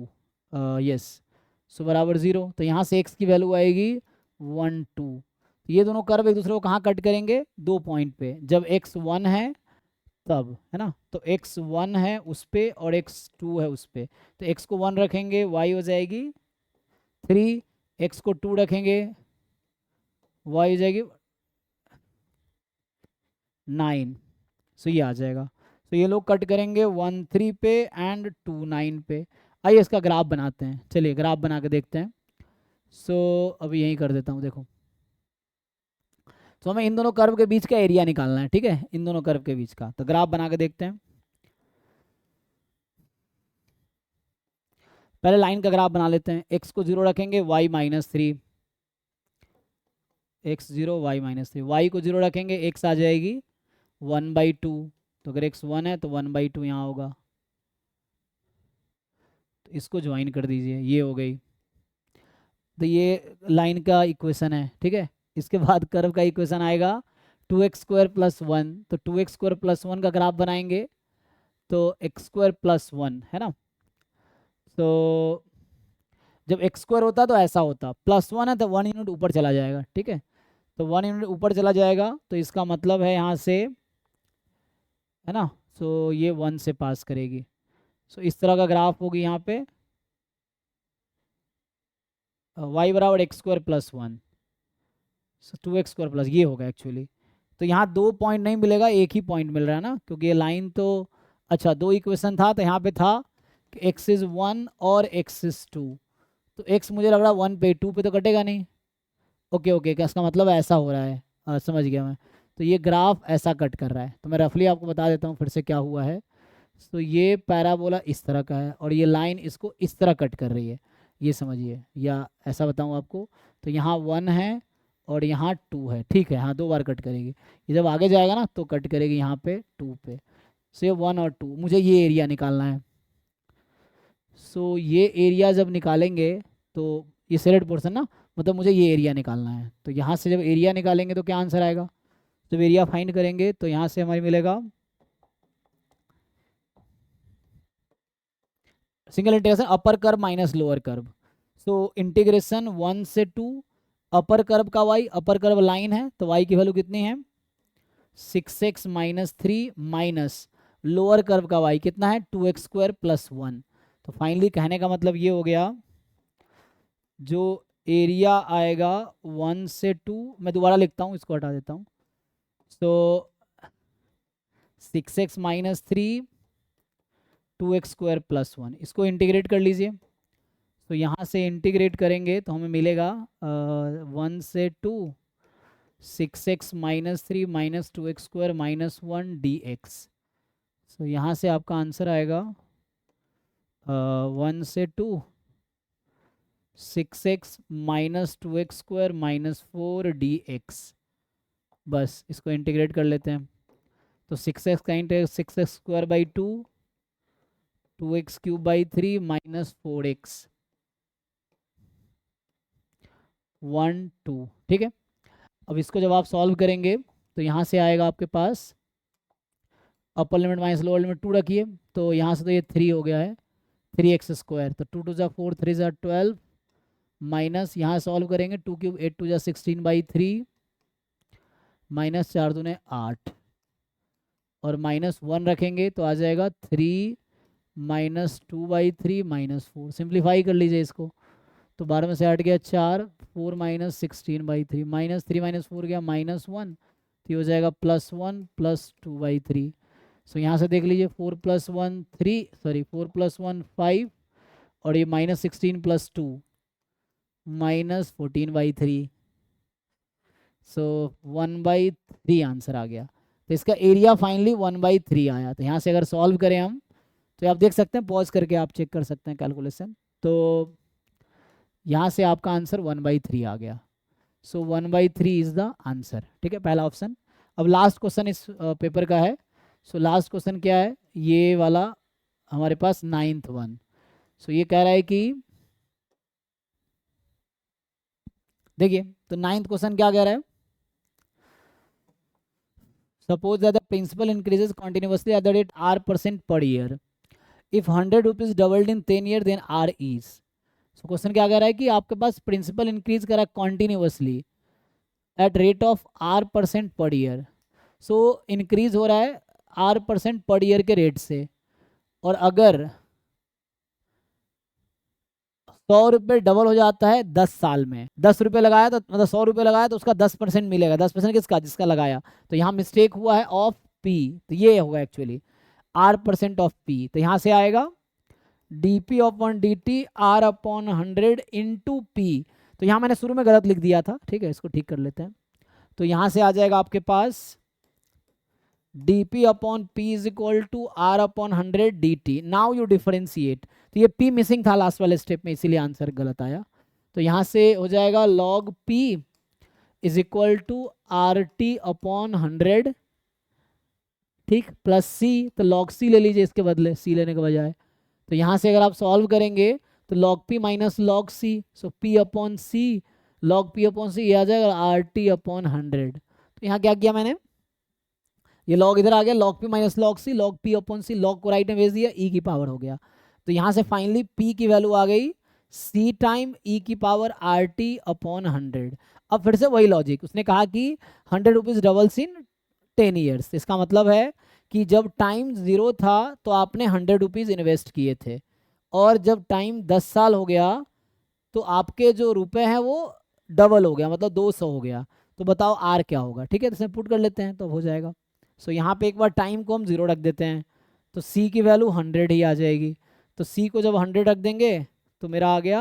यस, सो बराबर 0, तो यहाँ से x की वैल्यू आएगी 1 2, ये दोनों कर्व एक दूसरे को कहाँ कट करेंगे, 2 पॉइंट पे, जब x 1 है तब, है ना, तो x 1 है उस पे और x 2 है उस पे, तो x को 1 रखेंगे y हो जाएगी 3, x को 2 रखेंगे y हो जाएगी 9, सो ये आ जाएगा, तो ये लोग कट करेंगे 1 3 पे एंड 2 9 पे। आइए इसका ग्राफ बनाते हैं, चलिए ग्राफ बना के देखते हैं। अभी यही कर देता हूँ, देखो तो हमें इन दोनों कर्व के बीच का एरिया निकालना है, ठीक है, इन दोनों कर्व के बीच का, तो ग्राफ बना के देखते हैं। पहले लाइन का ग्राफ बना लेते हैं, x को 0 रखेंगे y minus 3, x 0 y minus 3, y को 0 रखेंगे x आ जाएगी 1/2, तो अगर x 1 है तो 1/2 यहाँ होगा, तो इसको ज्वाइन कर दीजिए, ये हो गई, तो ये लाइन का इक्वेशन है, ठीक है, इसके बाद कर्व का इक्वेशन आएगा 2x² + 1, तो 2x² + 1 का ग्राफ बनाएंगे तो x² + 1 है ना। तो जब x² होता तो ऐसा होता, +1 है तो 1 यूनिट ऊपर चला जाएगा, ठीक है। तो 1 यूनिट ऊपर चला जाएगा तो इसका मतलब है यहाँ से, है ना। सो ये 1 से पास करेगी। सो इस तरह का ग्राफ होगी यहाँ पे, y = x² + 1, सो 2x² + ये होगा एक्चुअली। तो यहाँ 2 पॉइंट नहीं मिलेगा, एक ही पॉइंट मिल रहा है ना, क्योंकि ये लाइन तो, अच्छा 2 इक्वेशन था तो यहाँ पे था कि x is 1 और x is 2, तो x मुझे लग रहा है 1 पे, 2 पे तो कटेगा नहीं। ओके ओके, क्या इसका मतलब ऐसा हो रहा है, समझ गया मैं। तो ये ग्राफ ऐसा कट कर रहा है, तो मैं रफली आपको बता देता हूँ फिर से क्या हुआ है। तो ये पैराबोला इस तरह का है और ये लाइन इसको इस तरह कट कर रही है, ये समझिए, या ऐसा बताऊँ आपको, तो यहाँ 1 है और यहाँ 2 है, ठीक है। हाँ 2 बार कट करेगी, ये जब आगे जाएगा ना तो कट करेगी यहाँ पे 2 पे। सो ये 1 और 2, मुझे ये एरिया निकालना है। सो ये एरिया जब निकालेंगे तो ये सेलेड पोर्शन ना, मतलब मुझे ये एरिया निकालना है। तो यहाँ से जब एरिया निकालेंगे तो क्या आंसर आएगा, जब एरिया फाइंड करेंगे तो यहाँ से हमारी मिलेगा single integration upper curve minus lower curve. So integration 1 से 2 अपर कर्व का y, अपर कर्व लाइन है तो y की वैल्यू कितनी है 6x - 3 माइनस लोअर कर्व का y कितना है 2x² + 1। तो फाइनली कहने का मतलब ये हो गया, जो एरिया आएगा 1 से 2, मैं दोबारा लिखता हूँ, इसको हटा देता हूँ। सो 6x - 3 2x² + 1, इसको इंटीग्रेट कर लीजिए। तो यहाँ से इंटीग्रेट करेंगे तो हमें मिलेगा 1 से 2 6x - 3 - 2x² - 1 dx। सो यहाँ से आपका आंसर आएगा 1 से 2 6x - 2x² - 4 dx। बस इसको इंटीग्रेट कर लेते हैं। तो 6x का इंटीग्रेट 6x² / 2 2x³ / 3 - 4x 1 2, ठीक है। अब इसको जब आप सॉल्व करेंगे तो यहाँ से आएगा आपके पास upper limit minus lower limit 2 रखिए, तो यहाँ से तो ये 3 हो गया है 3x², तो 2 2 4 3 12 माइनस यहाँ सॉल्व करेंगे 2 3 8 2 16/3 माइनस 4 दूने 8 और -1 रखेंगे तो आ जाएगा 3 - 2/3 -4। सिंप्लीफाई कर लीजिए इसको, तो 12 में से 8 गया 4 4 - 16/3 -3 - 4 गया -1, तो ये हो जाएगा +1 + 2/3। सो यहाँ से देख लीजिए 4 + 1 3, सॉरी 4 + 1 5 और ये -16 + 2 -14/3। सो 1/3 आंसर आ गया। तो इसका एरिया फाइनली 1/3 आया। तो यहाँ से अगर सॉल्व करें हम तो आप देख सकते हैं, पॉज करके आप चेक कर सकते हैं कैलकुलेशन। तो यहाँ से आपका आंसर 1/3 आ गया। सो 1/3 इज द आंसर, ठीक है, पहला ऑप्शन। अब लास्ट क्वेश्चन इस पेपर का है। सो लास्ट क्वेश्चन क्या है, ये वाला हमारे पास 9th वन। सो ये कह रहा है कि देखिए, तो 9th क्वेश्चन क्या कह रहा है, suppose that the principal increases continuously at the rate r% per year. If 100 rupees doubled in 10 year then r is. So question क्या कह रहा है कि आपके पास प्रिंसिपल इंक्रीज करा continuously at rate of r% per year. So increase हो रहा है r% पर ईयर के रेट से, और अगर 100 रुपये डबल हो जाता है 10 साल में, 10 रुपये लगाया तो मतलब 100 रुपये लगाया तो उसका 10% मिलेगा। 10% किसका, जिसका लगाया। तो यहाँ मिस्टेक हुआ है ऑफ p, तो ये होगा एक्चुअली r% ऑफ p। तो यहाँ से आएगा dp/dt r/100 इंटू p। तो यहाँ मैंने शुरू में गलत लिख दिया था, ठीक है, इसको ठीक कर लेते हैं। तो यहाँ से आ जाएगा आपके पास dp/p is equal to r/100 dt। Now you differentiate, तो ये p मिसिंग था लास्ट वाले स्टेप में, इसीलिए आंसर गलत आया। तो यहाँ से हो जाएगा log p is equal to RT/100, ठीक, प्लस c, तो log c ले लीजिए इसके बदले, c लेने के बजाय। तो यहाँ से अगर आप सॉल्व करेंगे तो log p - log c, सो p/c log p अपॉन सी, ये आ जाएगा आर टी अपॉन 100। तो यहाँ क्या किया मैंने, ये लॉग इधर आ गया, log p minus log c, log p upon c, log को राइट में भेज दिया, e की पावर हो गया। तो यहाँ से फाइनली p की वैल्यू आ गई c टाइम e की पावर आर टी अपॉन 100। अब फिर से वही लॉजिक, उसने कहा कि 100 रुपीज़ डबल्स इन 10 ईयर्स। इसका मतलब है कि जब टाइम 0 था तो आपने 100 रुपीज़ इन्वेस्ट किए थे, और जब टाइम 10 साल हो गया तो आपके जो रुपए हैं वो डबल हो गया, मतलब 200 हो गया। तो बताओ आर क्या होगा। ठीक है, तो इसमें पुट कर लेते हैं तो हो जाएगा। सो यहाँ पे एक बार टाइम को हम 0 रख देते हैं, तो सी की वैल्यू 100 ही आ जाएगी। तो सी को जब 100 रख देंगे तो मेरा आ गया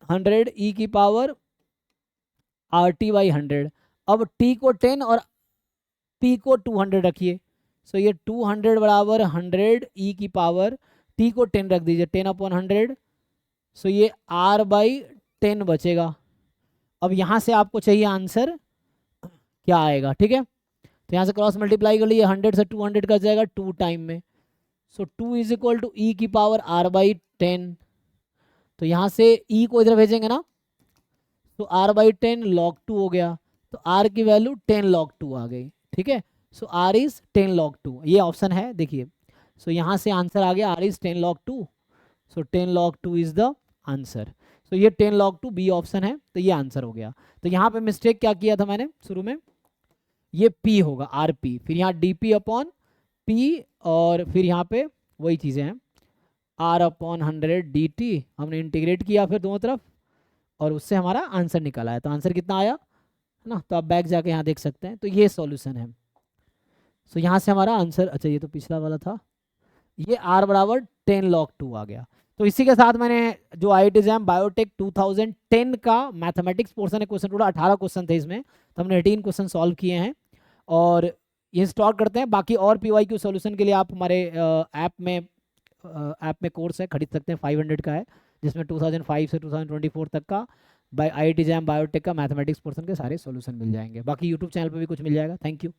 100 ई की पावर आर टी बाई 100। अब टी को 10 और पी को 200 रखिए। सो ये 200 बराबर 100 ई की पावर, टी को 10 रख दीजिए, 10 अपॉन 100। सो ये आर बाई 10 बचेगा। अब यहाँ से आपको चाहिए आंसर क्या आएगा। ठीक है, तो यहाँ से क्रॉस मल्टीप्लाई कर लीजिए, 100 से 200 कर जाएगा 2 टाइम में। सो 2 इज इक्वल टू ई की पावर आर बाई 10। तो यहाँ से ई को इधर भेजेंगे ना, तो आर बाई 10 log 2 हो गया, तो आर की वैल्यू 10 log 2 आ गई। ठीक है, सो आर इज 10 log 2, ये ऑप्शन है देखिए। सो यहाँ से आंसर आ गया R is 10 log 2। So 10 log 2 is the answer. So ये 10 log 2 बी ऑप्शन है, तो ये आंसर हो गया। तो यहाँ पे मिस्टेक क्या किया था मैंने शुरू में, ये पी होगा आर पी, फिर यहाँ डी पी अपॉन पी, और फिर यहाँ पे वही चीज़ें हैं आर अपॉन 100 डी टी, हमने इंटीग्रेट किया फिर दोनों तरफ, और उससे हमारा आंसर निकल आया। तो आंसर कितना आया है ना, तो आप बैक जाके यहाँ देख सकते हैं। तो ये सॉल्यूशन है। सो यहाँ से हमारा आंसर, अच्छा ये तो पिछला वाला था, ये r बराबर 10 log 2 आ गया। तो इसी के साथ मैंने जो IIT एग्जाम बायोटेक 2010 का मैथमेटिक्स पोर्शन है, क्वेश्चन टोटल 18 क्वेश्चन थे इसमें, तो हमने 18 क्वेश्चन सॉल्व किए हैं और ये स्टॉक करते हैं। बाकी और PYQ सॉल्यूशन के लिए आप हमारे ऐप में कोर्स है, खरीद सकते हैं, 500 का है, जिसमें 2005 से 2024 तक का IIT एग्जाम बायोटेक का मैथमेटिक्स पोर्शन के सारे सॉल्यूशन मिल जाएंगे। बाकी यूट्यूब चैनल पर भी कुछ मिल जाएगा। Thank you.